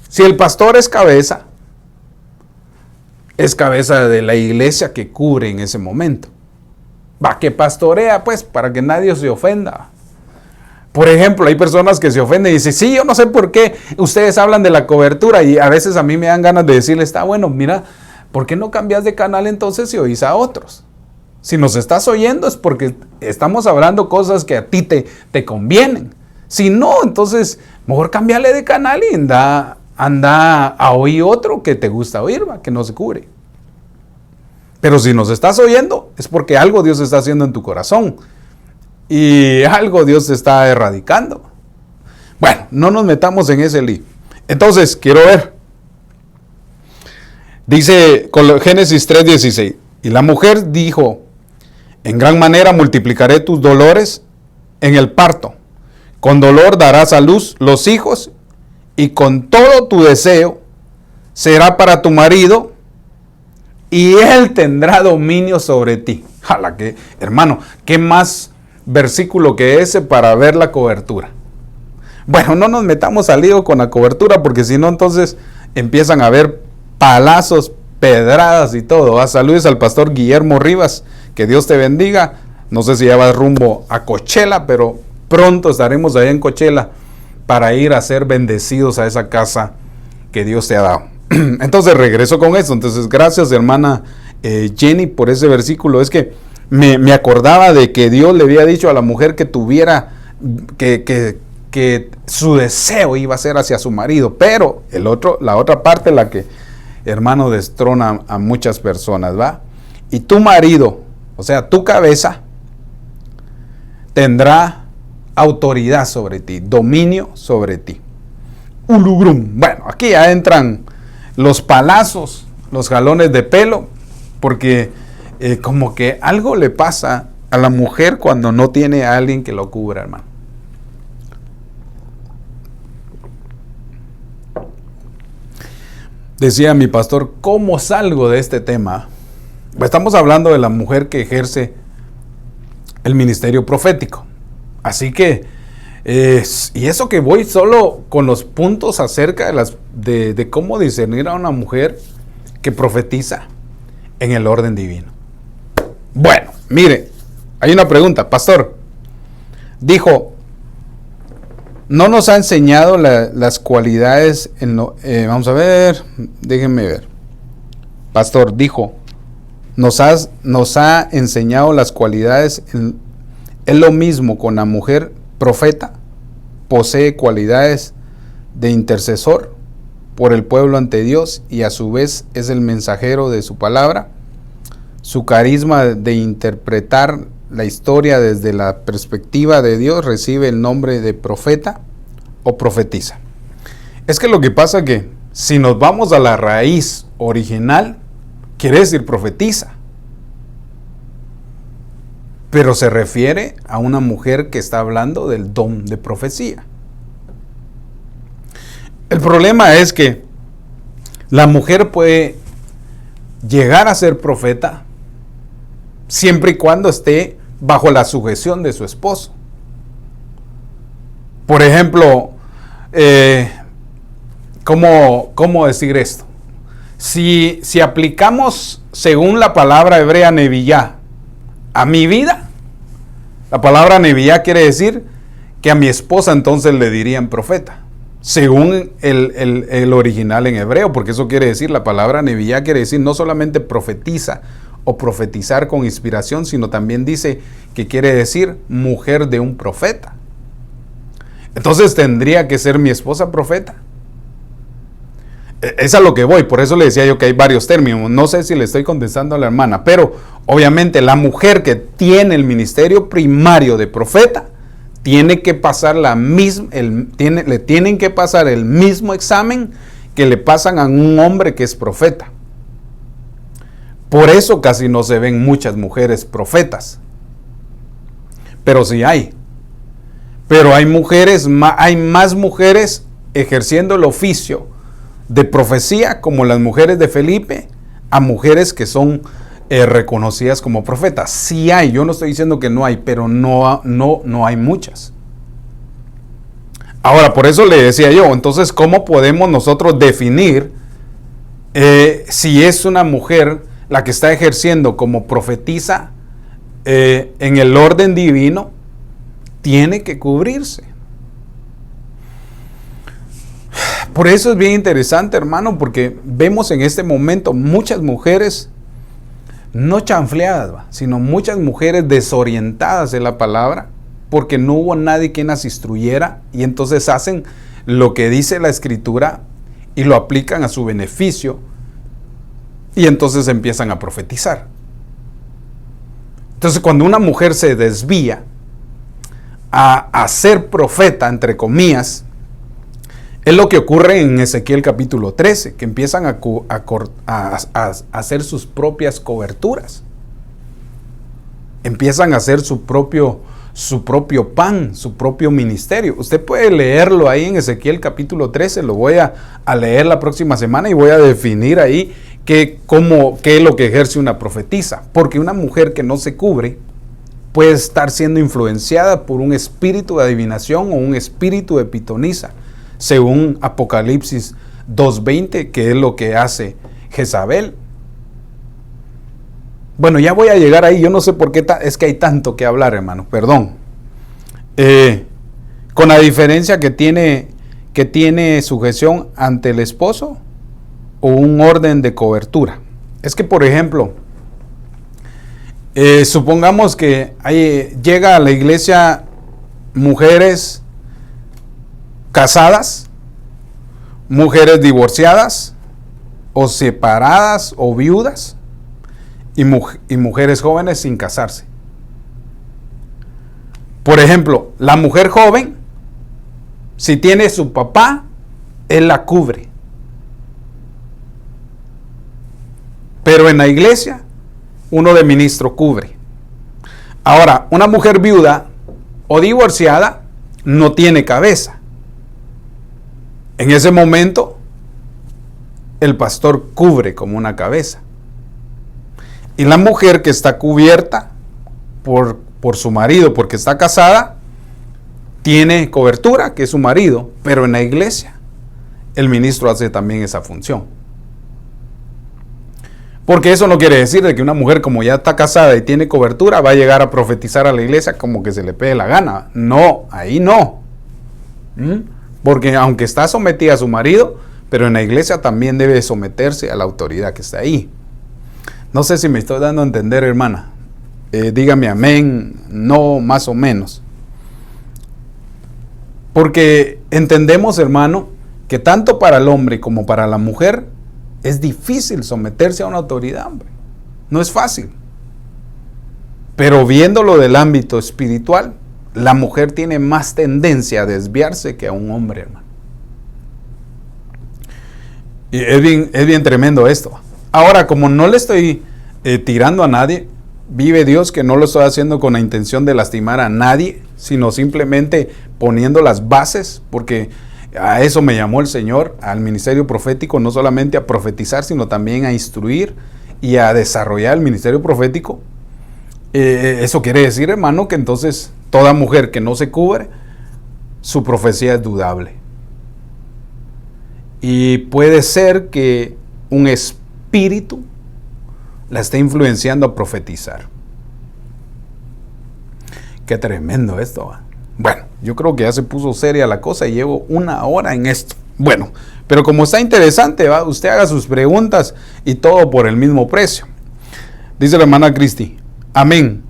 si el pastor es cabeza de la iglesia que cubre en ese momento. Va, que pastorea, pues, para que nadie se ofenda. Por ejemplo, hay personas que se ofenden y dicen, sí, yo no sé por qué ustedes hablan de la cobertura, y a veces a mí me dan ganas de decirle, está bueno, mira, ¿por qué no cambias de canal entonces y oís a otros? Si nos estás oyendo es porque estamos hablando cosas que a ti te convienen. Si no, entonces, mejor cambiarle de canal y anda a oír otro que te gusta oír, ¿va? Que no se cubre. Pero si nos estás oyendo, es porque algo Dios está haciendo en tu corazón. Y algo Dios te está erradicando. Bueno, no nos metamos en ese lío. Entonces, quiero ver. Dice Génesis 3:16. Y la mujer dijo, en gran manera multiplicaré tus dolores en el parto. Con dolor darás a luz los hijos, y con todo tu deseo será para tu marido, y él tendrá dominio sobre ti. Jala, que, hermano, ¿qué más versículo que ese para ver la cobertura? Bueno, no nos metamos al lío con la cobertura, porque si no, entonces empiezan a haber palazos, pedradas y todo. Saludes al pastor Guillermo Rivas, que Dios te bendiga. No sé si ya vas rumbo a Coachella, pero pronto estaremos allá en Coachella para ir a ser bendecidos a esa casa que Dios te ha dado. Entonces regreso con eso. Entonces, gracias, hermana Jenny, por ese versículo. Es que me acordaba de que Dios le había dicho a la mujer que tuviera, que su deseo iba a ser hacia su marido, pero la otra parte, la que, hermano, destrona a muchas personas, ¿va? Y tu marido, o sea, tu cabeza, tendrá autoridad sobre ti, dominio sobre ti. Ulugrum. Bueno, aquí ya entran los palazos, los jalones de pelo, porque como que algo le pasa a la mujer cuando no tiene a alguien que lo cubra, hermano. Decía mi pastor, ¿cómo salgo de este tema? Pues estamos hablando de la mujer que ejerce el ministerio profético. Así que, y eso que voy solo con los puntos acerca de cómo discernir a una mujer que profetiza en el orden divino. Bueno, mire, hay una pregunta, pastor. Dijo, no nos ha enseñado las cualidades, vamos a ver, déjenme ver. Pastor, dijo, nos ha enseñado las cualidades. Es lo mismo con la mujer profeta, posee cualidades de intercesor. por el pueblo ante Dios y a su vez es el mensajero de su palabra. Su carisma de interpretar la historia desde la perspectiva de Dios recibe el nombre de profeta o profetiza. Es que lo que pasa es que si nos vamos a la raíz original, quiere decir profetiza. Pero se refiere a una mujer que está hablando del don de profecía. El problema es que la mujer puede llegar a ser profeta siempre y cuando esté bajo la sujeción de su esposo. Por ejemplo, ¿cómo decir esto? Si aplicamos según la palabra hebrea neviá a mi vida, la palabra neviá quiere decir que a mi esposa entonces le dirían profeta, según el original en hebreo, porque eso quiere decir, la palabra neviá quiere decir no solamente profetiza o profetizar con inspiración, sino también dice que quiere decir mujer de un profeta. Entonces tendría que ser mi esposa profeta. Es a lo que voy, por eso le decía yo que hay varios términos. No sé si le estoy contestando a la hermana, pero obviamente la mujer que tiene el ministerio primario de profeta tiene que pasar le tienen que pasar el mismo examen que le pasan a un hombre que es profeta. Por eso casi no se ven muchas mujeres profetas. Pero sí hay. Pero hay más mujeres ejerciendo el oficio de profecía, como las mujeres de Felipe, a mujeres que son reconocidas como profetas. Sí hay, yo no estoy diciendo que no hay, pero no hay muchas. Ahora, por eso le decía yo, entonces, ¿cómo podemos nosotros definir si es una mujer la que está ejerciendo como profetisa en el orden divino? Tiene que cubrirse. Por eso es bien interesante, hermano, porque vemos en este momento muchas mujeres no chanfleadas, sino muchas mujeres desorientadas en la palabra, porque no hubo nadie quien las instruyera, y entonces hacen lo que dice la Escritura y lo aplican a su beneficio, y entonces empiezan a profetizar. Entonces, cuando una mujer se desvía a ser profeta, entre comillas, es lo que ocurre en Ezequiel capítulo 13, que empiezan a hacer sus propias coberturas. Empiezan a hacer su propio pan, su propio ministerio. Usted puede leerlo ahí en Ezequiel capítulo 13, lo voy a leer la próxima semana y voy a definir ahí qué es lo que ejerce una profetisa. Porque una mujer que no se cubre puede estar siendo influenciada por un espíritu de adivinación o un espíritu de pitonisa, según Apocalipsis 2:20, que es lo que hace Jezabel. Bueno, ya voy a llegar ahí, yo no sé por qué, es que hay tanto que hablar, hermano, perdón. Con la diferencia que tiene sujeción ante el esposo o un orden de cobertura. Es que, por ejemplo, supongamos que llega a la iglesia mujeres casadas, mujeres divorciadas, o separadas, o viudas, y mujeres jóvenes sin casarse. Por ejemplo, la mujer joven, si tiene su papá, él la cubre. Pero en la iglesia, uno de ministro cubre. Ahora, una mujer viuda o divorciada no tiene cabeza. En ese momento, el pastor cubre como una cabeza. Y la mujer que está cubierta por su marido, porque está casada, tiene cobertura, que es su marido, pero en la iglesia, el ministro hace también esa función. Porque eso no quiere decir de que una mujer, como ya está casada y tiene cobertura, va a llegar a profetizar a la iglesia como que se le pegue la gana. No, ahí no. Porque aunque está sometida a su marido, pero en la iglesia también debe someterse a la autoridad que está ahí. No sé si me estoy dando a entender, hermana. Dígame amén, no, más o menos. Porque entendemos, hermano, que tanto para el hombre como para la mujer es difícil someterse a una autoridad, hombre. No es fácil. Pero viéndolo del ámbito espiritual, la mujer tiene más tendencia a desviarse que a un hombre, hermano. Y es bien tremendo esto. Ahora, como no le estoy tirando a nadie, vive Dios que no lo estoy haciendo con la intención de lastimar a nadie, sino simplemente poniendo las bases, porque a eso me llamó el Señor, al ministerio profético, no solamente a profetizar, sino también a instruir y a desarrollar el ministerio profético. Eso quiere decir, hermano, que entonces toda mujer que no se cubre, su profecía es dudable. Y puede ser que un espíritu la esté influenciando a profetizar. Qué tremendo esto, ¿va? Bueno, yo creo que ya se puso seria la cosa y llevo 1 hora en esto. Bueno, pero como está interesante, ¿va? Usted haga sus preguntas y todo por el mismo precio. Dice la hermana Cristi, amén.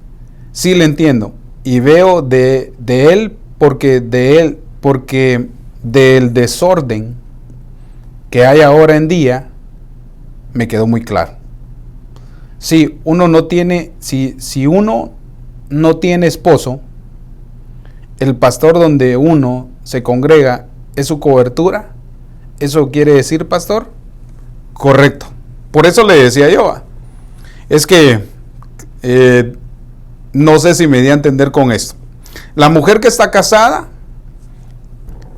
Sí le entiendo y veo de él porque del desorden que hay ahora en día me quedó muy claro. Si uno no tiene esposo, el pastor donde uno se congrega es su cobertura. ¿Eso quiere decir, pastor? Correcto. Por eso le decía yo, es que no sé si me di a entender con esto. La mujer que está casada,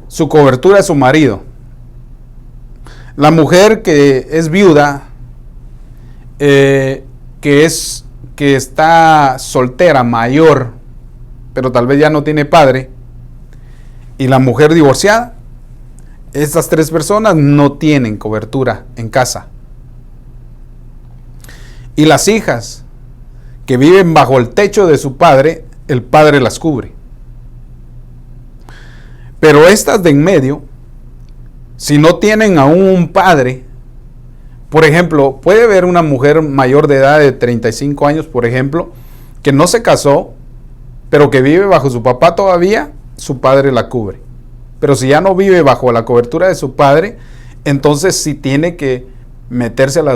su cobertura es su marido. La mujer que es viuda, que está soltera, mayor, pero tal vez ya no tiene padre, y la mujer divorciada, estas 3 personas no tienen cobertura en casa. Y las hijas que viven bajo el techo de su padre, el padre las cubre. Pero estas de en medio, si no tienen aún un padre, por ejemplo, puede haber una mujer mayor de edad de 35 años, por ejemplo, que no se casó, pero que vive bajo su papá todavía, su padre la cubre. Pero si ya no vive bajo la cobertura de su padre, entonces sí tiene que someterse a la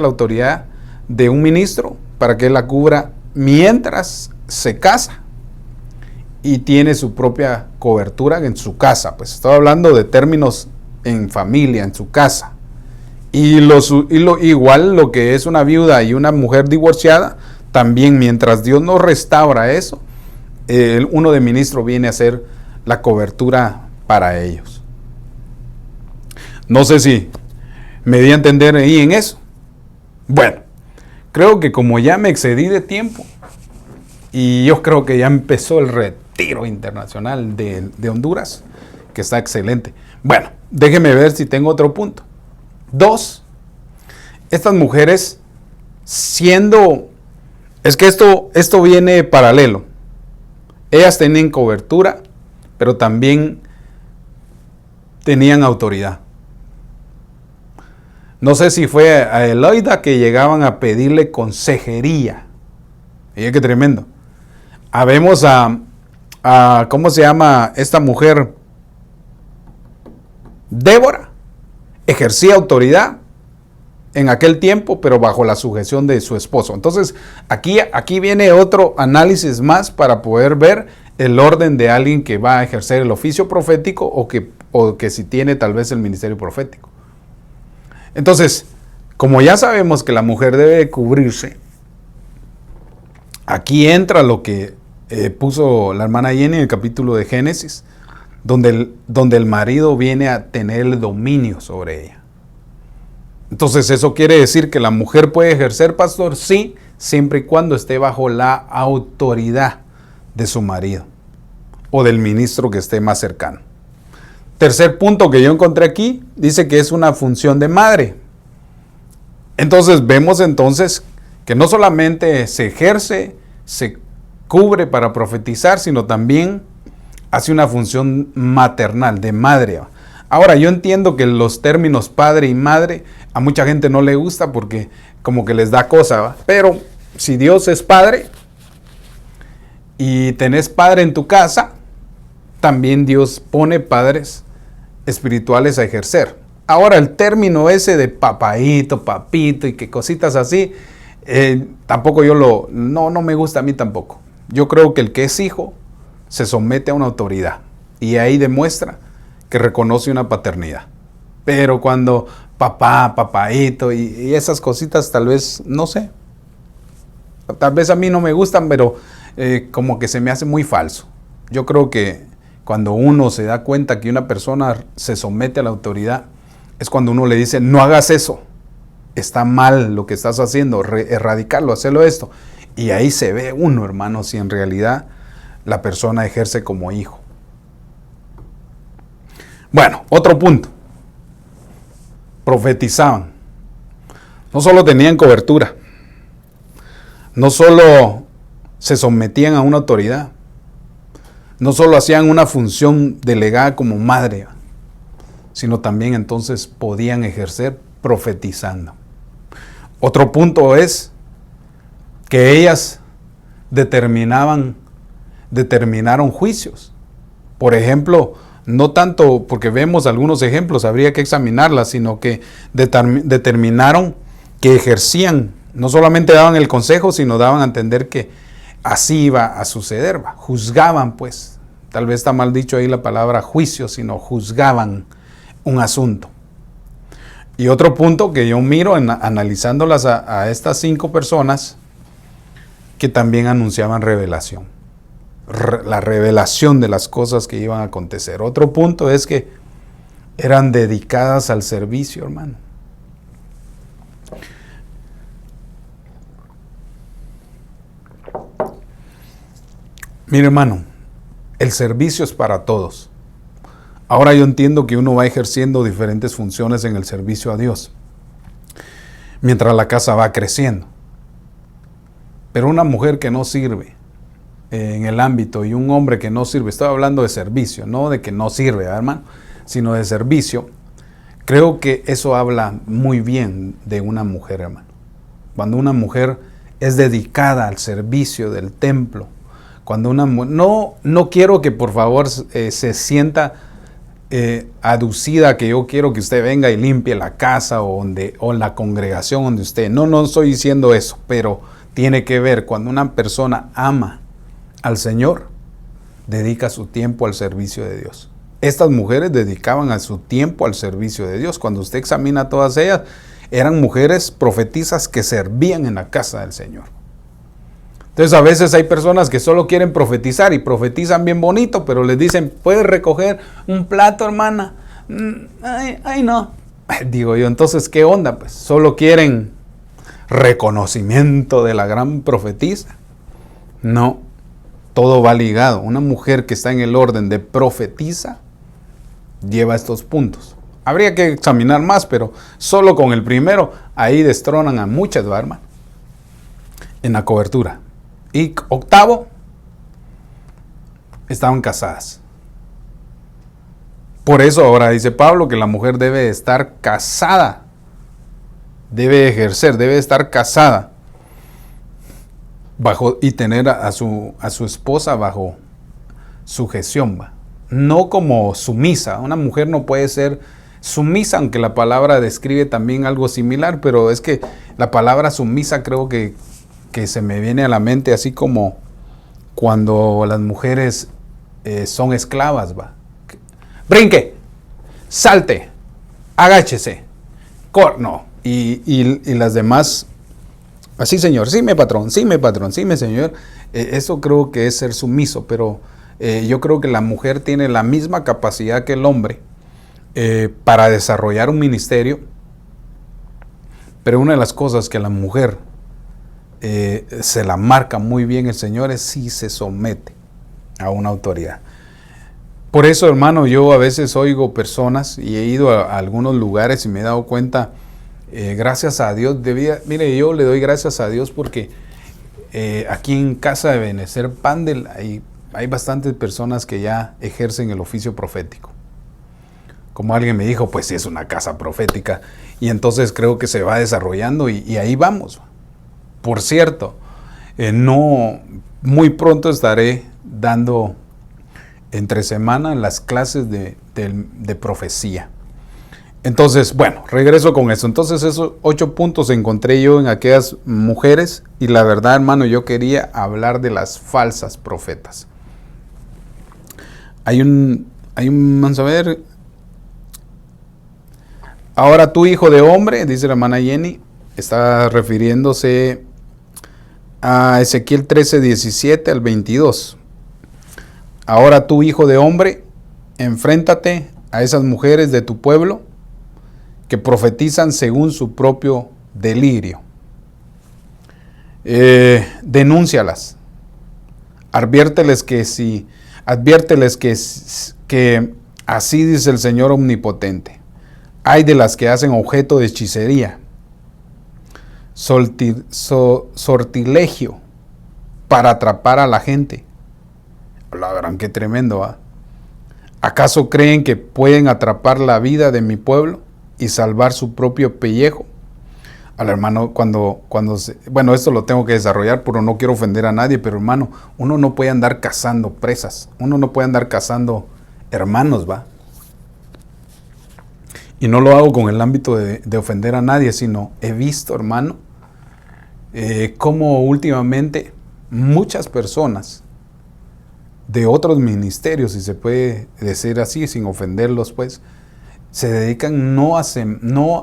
autoridad de un ministro para que él la cubra mientras se casa y tiene su propia cobertura en su casa. Pues estoy hablando de términos en familia, en su casa. Igual lo que es una viuda y una mujer divorciada, también mientras Dios no restaura eso, uno de ministro viene a hacer la cobertura para ellos. No sé si me di a entender ahí en eso. Bueno, creo que como ya me excedí de tiempo, y yo creo que ya empezó el retiro internacional de Honduras, que está excelente. Bueno, déjeme ver si tengo otro punto. 2, estas mujeres es que esto viene paralelo. Ellas tenían cobertura, pero también tenían autoridad. No sé si fue a Eloida que llegaban a pedirle consejería. Oye, qué tremendo. Habemos a ¿cómo se llama esta mujer? Débora. Ejercía autoridad en aquel tiempo, pero bajo la sujeción de su esposo. Entonces, aquí viene otro análisis más para poder ver el orden de alguien que va a ejercer el oficio profético o que si tiene tal vez el ministerio profético. Entonces, como ya sabemos que la mujer debe cubrirse, aquí entra lo que puso la hermana Jenny en el capítulo de Génesis, donde el marido viene a tener el dominio sobre ella. Entonces, ¿eso quiere decir que la mujer puede ejercer, pastor? Sí, siempre y cuando esté bajo la autoridad de su marido o del ministro que esté más cercano. Tercer punto que yo encontré aquí, dice que es una función de madre. Entonces, vemos entonces que no solamente se ejerce, se cubre para profetizar, sino también hace una función maternal, de madre. Ahora, yo entiendo que los términos padre y madre a mucha gente no le gusta porque como que les da cosa, ¿va? Pero si Dios es padre y tenés padre en tu casa, también Dios pone padres espirituales a ejercer. Ahora, el término ese de papaíto, papito y que cositas así, tampoco no me gusta a mí tampoco. Yo creo que el que es hijo se somete a una autoridad y ahí demuestra que reconoce una paternidad. Pero cuando papá, papaíto y esas cositas, tal vez, no sé, tal vez a mí no me gustan, pero como que se me hace muy falso. Yo creo que cuando uno se da cuenta que una persona se somete a la autoridad, es cuando uno le dice, no hagas eso, está mal lo que estás haciendo, erradicarlo, hacerlo esto. Y ahí se ve uno, hermano, si en realidad la persona ejerce como hijo. Bueno, otro punto. Profetizaban. No solo tenían cobertura, no solo se sometían a una autoridad, no solo hacían una función delegada como madre, sino también entonces podían ejercer profetizando. Otro punto es que ellas determinaron juicios. Por ejemplo, no tanto porque vemos algunos ejemplos, habría que examinarlas, sino que determinaron que ejercían, no solamente daban el consejo, sino daban a entender que así iba a suceder. Juzgaban, pues, tal vez está mal dicho ahí la palabra juicio, sino juzgaban un asunto. Y otro punto que yo miro analizándolas a estas 5 personas, que también anunciaban revelación. La revelación de las cosas que iban a acontecer. Otro punto es que eran dedicadas al servicio, hermano. Mire, hermano, el servicio es para todos. Ahora yo entiendo que uno va ejerciendo diferentes funciones en el servicio a Dios, mientras la casa va creciendo. Pero una mujer que no sirve en el ámbito y un hombre que no sirve, estoy hablando de servicio, no de que no sirve, hermano, sino de servicio, creo que eso habla muy bien de una mujer, hermano. Cuando una mujer es dedicada al servicio del templo, cuando una mujer, no quiero que por favor se sienta aducida que yo quiero que usted venga y limpie la casa o la congregación donde usted, no estoy diciendo eso, pero tiene que ver cuando una persona ama al Señor, dedica su tiempo al servicio de Dios. Estas mujeres dedicaban a su tiempo al servicio de Dios. Cuando usted examina a todas ellas, eran mujeres profetisas que servían en la casa del Señor. Entonces a veces hay personas que solo quieren profetizar y profetizan bien bonito, pero les dicen, ¿puedes recoger un plato, hermana? Ay, no. Digo yo, entonces, ¿qué onda? Pues solo quieren reconocimiento de la gran profetisa. No, todo va ligado. Una mujer que está en el orden de profetiza lleva estos puntos. Habría que examinar más, pero solo con el primero, ahí destronan a muchas, ¿va, hermano? En la cobertura. Y octavo, estaban casadas. Por eso ahora dice Pablo que la mujer debe estar casada, debe ejercer, debe estar casada y tener a su esposa bajo sujeción, ¿va? No como sumisa. Una mujer no puede ser sumisa, aunque la palabra describe también algo similar, pero es que la palabra sumisa creo que se me viene a la mente así como cuando las mujeres son esclavas, ¿va? Brinque, salte, agáchese, no. Y las demás, así señor, sí, mi patrón, sí, señor. Eso creo que es ser sumiso, pero yo creo que la mujer tiene la misma capacidad que el hombre para desarrollar un ministerio, pero una de las cosas que la mujer se la marca muy bien el Señor es si se somete a una autoridad. Por eso, hermano, yo a veces oigo personas y he ido a algunos lugares y me he dado cuenta, gracias a Dios, mire, yo le doy gracias a Dios porque aquí en Casa de Benecer Pandel hay bastantes personas que ya ejercen el oficio profético. Como alguien me dijo, pues sí es una casa profética y entonces creo que se va desarrollando y ahí vamos. Por cierto, muy pronto estaré dando entre semana las clases de de profecía. Entonces, bueno, regreso con eso. Entonces, esos 8 puntos encontré yo en aquellas mujeres y la verdad, hermano, yo quería hablar de las falsas profetas. Vamos a ver. Ahora tú, hijo de hombre, dice la hermana Jenny, está refiriéndose a Ezequiel 13, 17 al 22. Ahora tú, hijo de hombre, enfréntate a esas mujeres de tu pueblo que profetizan según su propio delirio. Denúncialas. Adviérteles que así dice el Señor Omnipotente. Hay de las que hacen objeto de hechicería, sortilegio para atrapar a la gente. La verdad, qué tremendo, ¿eh? ¿Acaso creen que pueden atrapar la vida de mi pueblo y salvar su propio pellejo? Al hermano, bueno, esto lo tengo que desarrollar, pero no quiero ofender a nadie, pero hermano, uno no puede andar cazando presas, uno no puede andar cazando hermanos, ¿va? Y no lo hago con el ámbito de ofender a nadie, sino he visto, hermano, cómo últimamente muchas personas de otros ministerios, si se puede decir así, sin ofenderlos, pues, se dedican no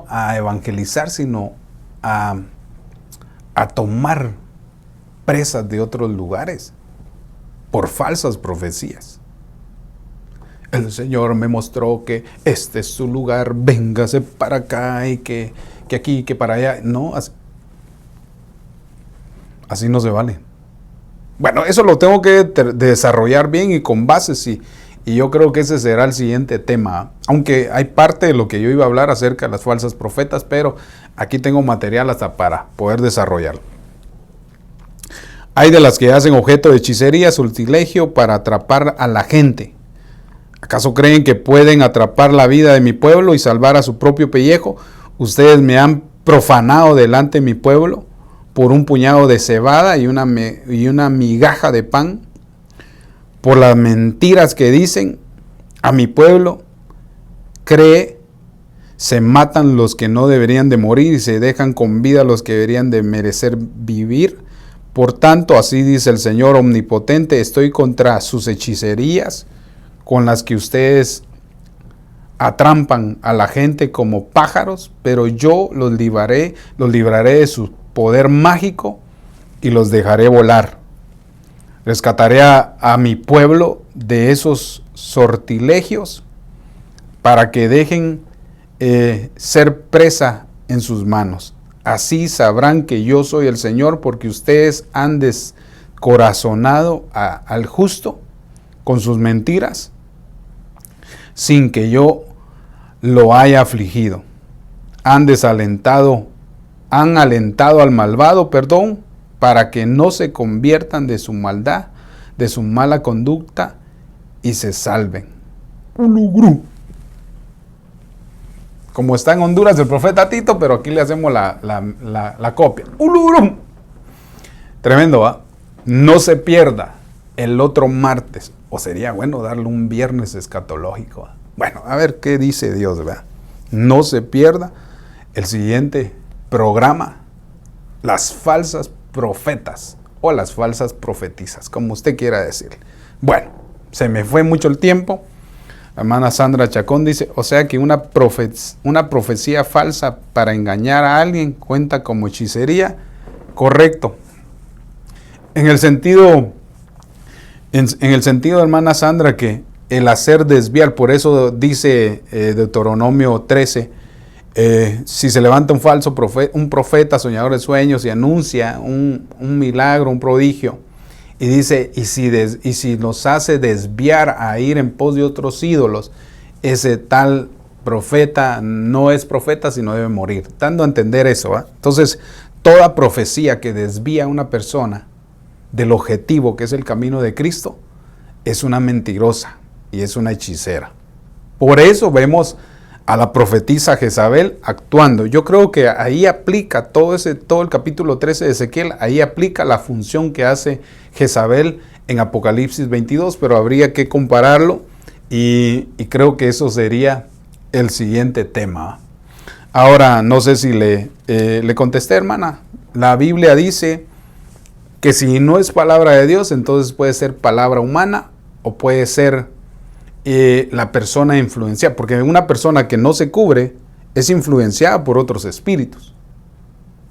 a evangelizar, sino a tomar presas de otros lugares por falsas profecías. El Señor me mostró que este es su lugar, véngase para acá y que aquí, que para allá. No, así no se vale. Bueno, eso lo tengo que desarrollar bien y con bases, y yo creo que ese será el siguiente tema. Aunque hay parte de lo que yo iba a hablar acerca de las falsas profetas, pero aquí tengo material hasta para poder desarrollarlo. Hay de las que hacen objeto de hechicería, sortilegio para atrapar a la gente. ¿Acaso creen que pueden atrapar la vida de mi pueblo y salvar a su propio pellejo? Ustedes me han profanado delante de mi pueblo por un puñado de cebada y una migaja de pan. Por las mentiras que dicen a mi pueblo, se matan los que no deberían de morir y se dejan con vida los que deberían de merecer vivir. Por tanto, así dice el Señor Omnipotente, estoy contra sus hechicerías, con las que ustedes atrampan a la gente como pájaros, pero yo los libraré de su poder mágico y los dejaré volar. Rescataré a mi pueblo de esos sortilegios para que dejen ser presa en sus manos. Así sabrán que yo soy el Señor, porque ustedes han descorazonado al justo con sus mentiras, sin que yo lo haya afligido. Han alentado al malvado, para que no se conviertan de su maldad, de su mala conducta, y se salven. Como está en Honduras el profeta Tito, pero aquí le hacemos la copia. Tremendo, ¿va? No se pierda el otro martes, o sería bueno darle un viernes escatológico, ¿va? Bueno, a ver qué dice Dios, ¿verdad? No se pierda el siguiente programa, las falsas profetas o las falsas profetizas, como usted quiera decirle. Bueno, se me fue mucho el tiempo. La hermana Sandra Chacón dice, o sea que una profecía falsa para engañar a alguien cuenta como hechicería. Correcto. En el sentido, hermana Sandra, que el hacer desviar, por eso dice Deuteronomio 13, si se levanta un profeta soñador de sueños y anuncia un milagro, un prodigio, y dice, y si nos hace desviar a ir en pos de otros ídolos, ese tal profeta no es profeta, sino debe morir. Dando a entender eso, ¿eh? Entonces, toda profecía que desvía a una persona del objetivo que es el camino de Cristo, es una mentirosa y es una hechicera. Por eso vemos a la profetisa Jezabel actuando. Yo creo que ahí aplica todo el capítulo 13 de Ezequiel, ahí aplica la función que hace Jezabel en Apocalipsis 22, pero habría que compararlo y creo que eso sería el siguiente tema. Ahora, no sé si le contesté, hermana. La Biblia dice que si no es palabra de Dios, entonces puede ser palabra humana o puede ser la persona influenciada, porque una persona que no se cubre es influenciada por otros espíritus.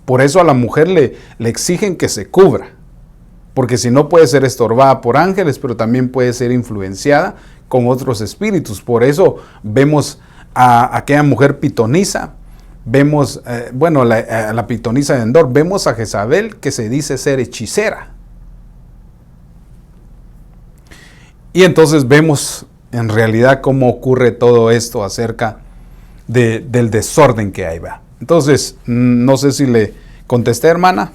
Por eso a la mujer le exigen que se cubra, porque si no puede ser estorbada por ángeles, pero también puede ser influenciada con otros espíritus. Por eso vemos a aquella mujer pitonisa, vemos, a la pitonisa de Endor, vemos a Jezabel que se dice ser hechicera. Y entonces vemos en realidad cómo ocurre todo esto acerca del desorden que hay. ¿Va? Entonces, no sé si le contesté, hermana.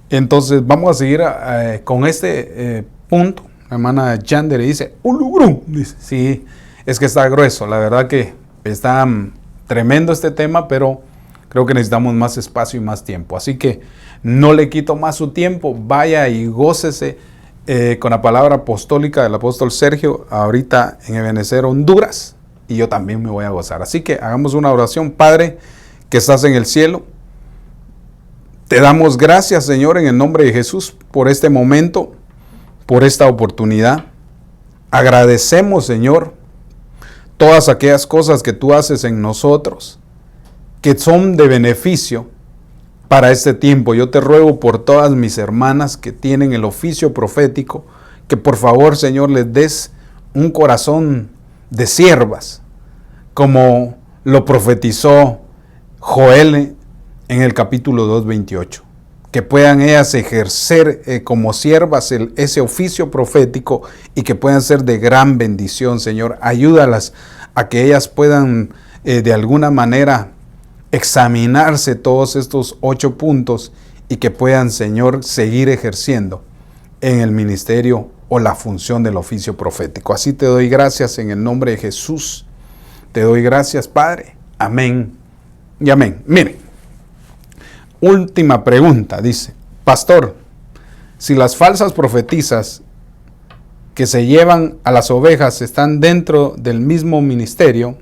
Entonces, vamos a seguir con este punto. La hermana Yander dice, ¡Ulugru! Dice, sí, es que está grueso. La verdad que está tremendo este tema, pero creo que necesitamos más espacio y más tiempo. Así que no le quito más su tiempo. Vaya y gócese con la palabra apostólica del apóstol Sergio ahorita en Ebenecer, Honduras. Y yo también me voy a gozar. Así que hagamos una oración. Padre, que estás en el cielo, te damos gracias, Señor, en el nombre de Jesús, por este momento, por esta oportunidad. Agradecemos, Señor, todas aquellas cosas que tú haces en nosotros, que son de beneficio para este tiempo. Yo te ruego por todas mis hermanas que tienen el oficio profético, que por favor, Señor, les des un corazón de siervas, como lo profetizó Joel en el capítulo 2:28. Que puedan ellas ejercer como siervas ese oficio profético y que puedan ser de gran bendición, Señor. Ayúdalas a que ellas puedan de alguna manera examinarse todos estos 8 puntos y que puedan, Señor, seguir ejerciendo en el ministerio o la función del oficio profético. Así te doy gracias en el nombre de Jesús. Te doy gracias, Padre. Amén y amén. Miren, última pregunta, dice, pastor, si las falsas profetisas que se llevan a las ovejas están dentro del mismo ministerio,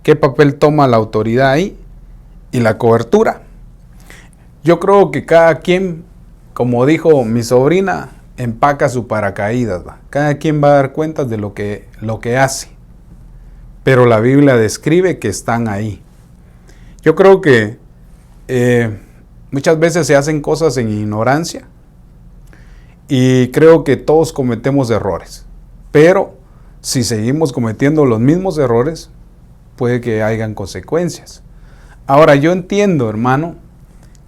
¿qué papel toma la autoridad ahí y la cobertura? Yo creo que cada quien, como dijo mi sobrina, empaca su paracaídas. ¿Va? Cada quien va a dar cuentas de lo que hace. Pero la Biblia describe que están ahí. Yo creo que muchas veces se hacen cosas en ignorancia y creo que todos cometemos errores. Pero si seguimos cometiendo los mismos errores, puede que hayan consecuencias. Ahora, yo entiendo, hermano,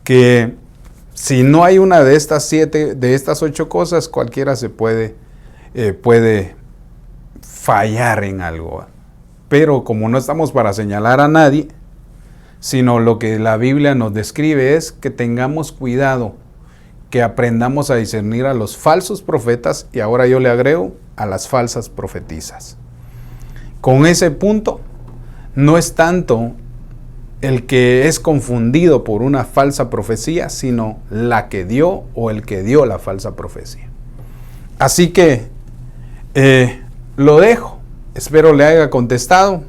que si no hay una de estas 7, de estas 8 cosas, cualquiera se puede fallar en algo. Pero como no estamos para señalar a nadie, sino lo que la Biblia nos describe es que tengamos cuidado, que aprendamos a discernir a los falsos profetas y ahora yo le agrego a las falsas profetisas. Con ese punto, no es tanto el que es confundido por una falsa profecía, sino la que dio o el que dio la falsa profecía. Así que lo dejo. Espero le haya contestado.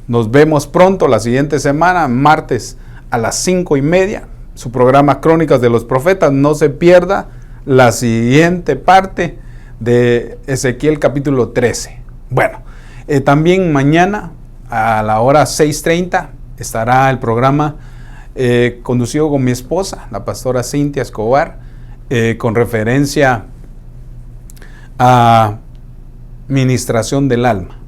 Nos vemos pronto la siguiente semana, martes a las 5:30. Su programa Crónicas de los Profetas. No se pierda la siguiente parte de Ezequiel capítulo 13. Bueno, también mañana a la hora 6:30 estará el programa conducido con mi esposa, la pastora Cintia Escobar, con referencia a ministración del alma,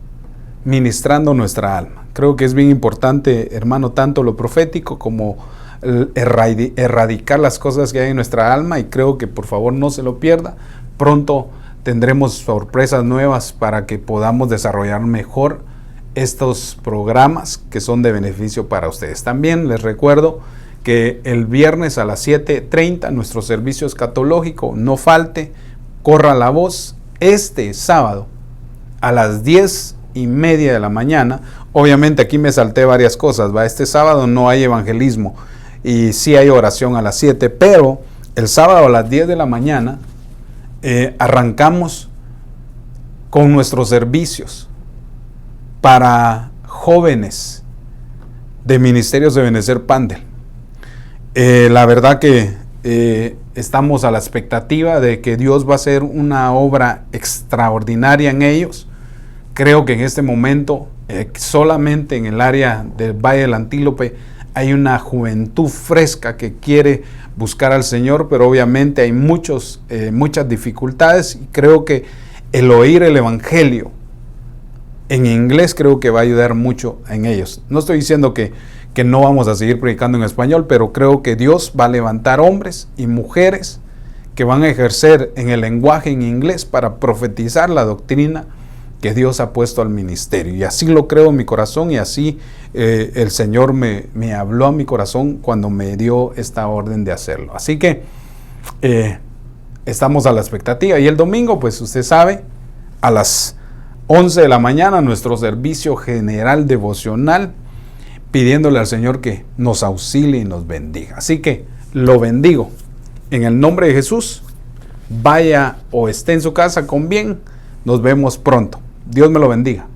ministrando nuestra alma. Creo que es bien importante, hermano, tanto lo profético como erradicar las cosas que hay en nuestra alma, y creo que por favor no se lo pierda. Pronto tendremos sorpresas nuevas para que podamos desarrollar mejor estos programas que son de beneficio para ustedes. También les recuerdo que el viernes a las 7:30 nuestro servicio escatológico, no falte, corra la voz. Este sábado a las 10:30 de la mañana, obviamente aquí me salté varias cosas, ¿va? Este sábado no hay evangelismo y sí hay oración a las 7, pero el sábado a las 10 de la mañana arrancamos con nuestros servicios. para jóvenes de Ministerios de Ebenezer Pandel. La verdad que estamos a la expectativa de que Dios va a hacer una obra extraordinaria en ellos. Creo que en este momento solamente en el área del Valle del Antílope hay una juventud fresca que quiere buscar al Señor, pero obviamente hay muchas dificultades, y creo que el oír el Evangelio en inglés creo que va a ayudar mucho en ellos. No estoy diciendo que no vamos a seguir predicando en español, pero creo que Dios va a levantar hombres y mujeres que van a ejercer en el lenguaje en inglés para profetizar la doctrina que Dios ha puesto al ministerio. Y así lo creo en mi corazón, y así el Señor me habló a mi corazón cuando me dio esta orden de hacerlo. Así que estamos a la expectativa. Y el domingo, pues usted sabe, a las 11 de la mañana, nuestro servicio general devocional, pidiéndole al Señor que nos auxilie y nos bendiga. Así que lo bendigo en el nombre de Jesús. Vaya o esté en su casa con bien. Nos vemos pronto. Dios me lo bendiga.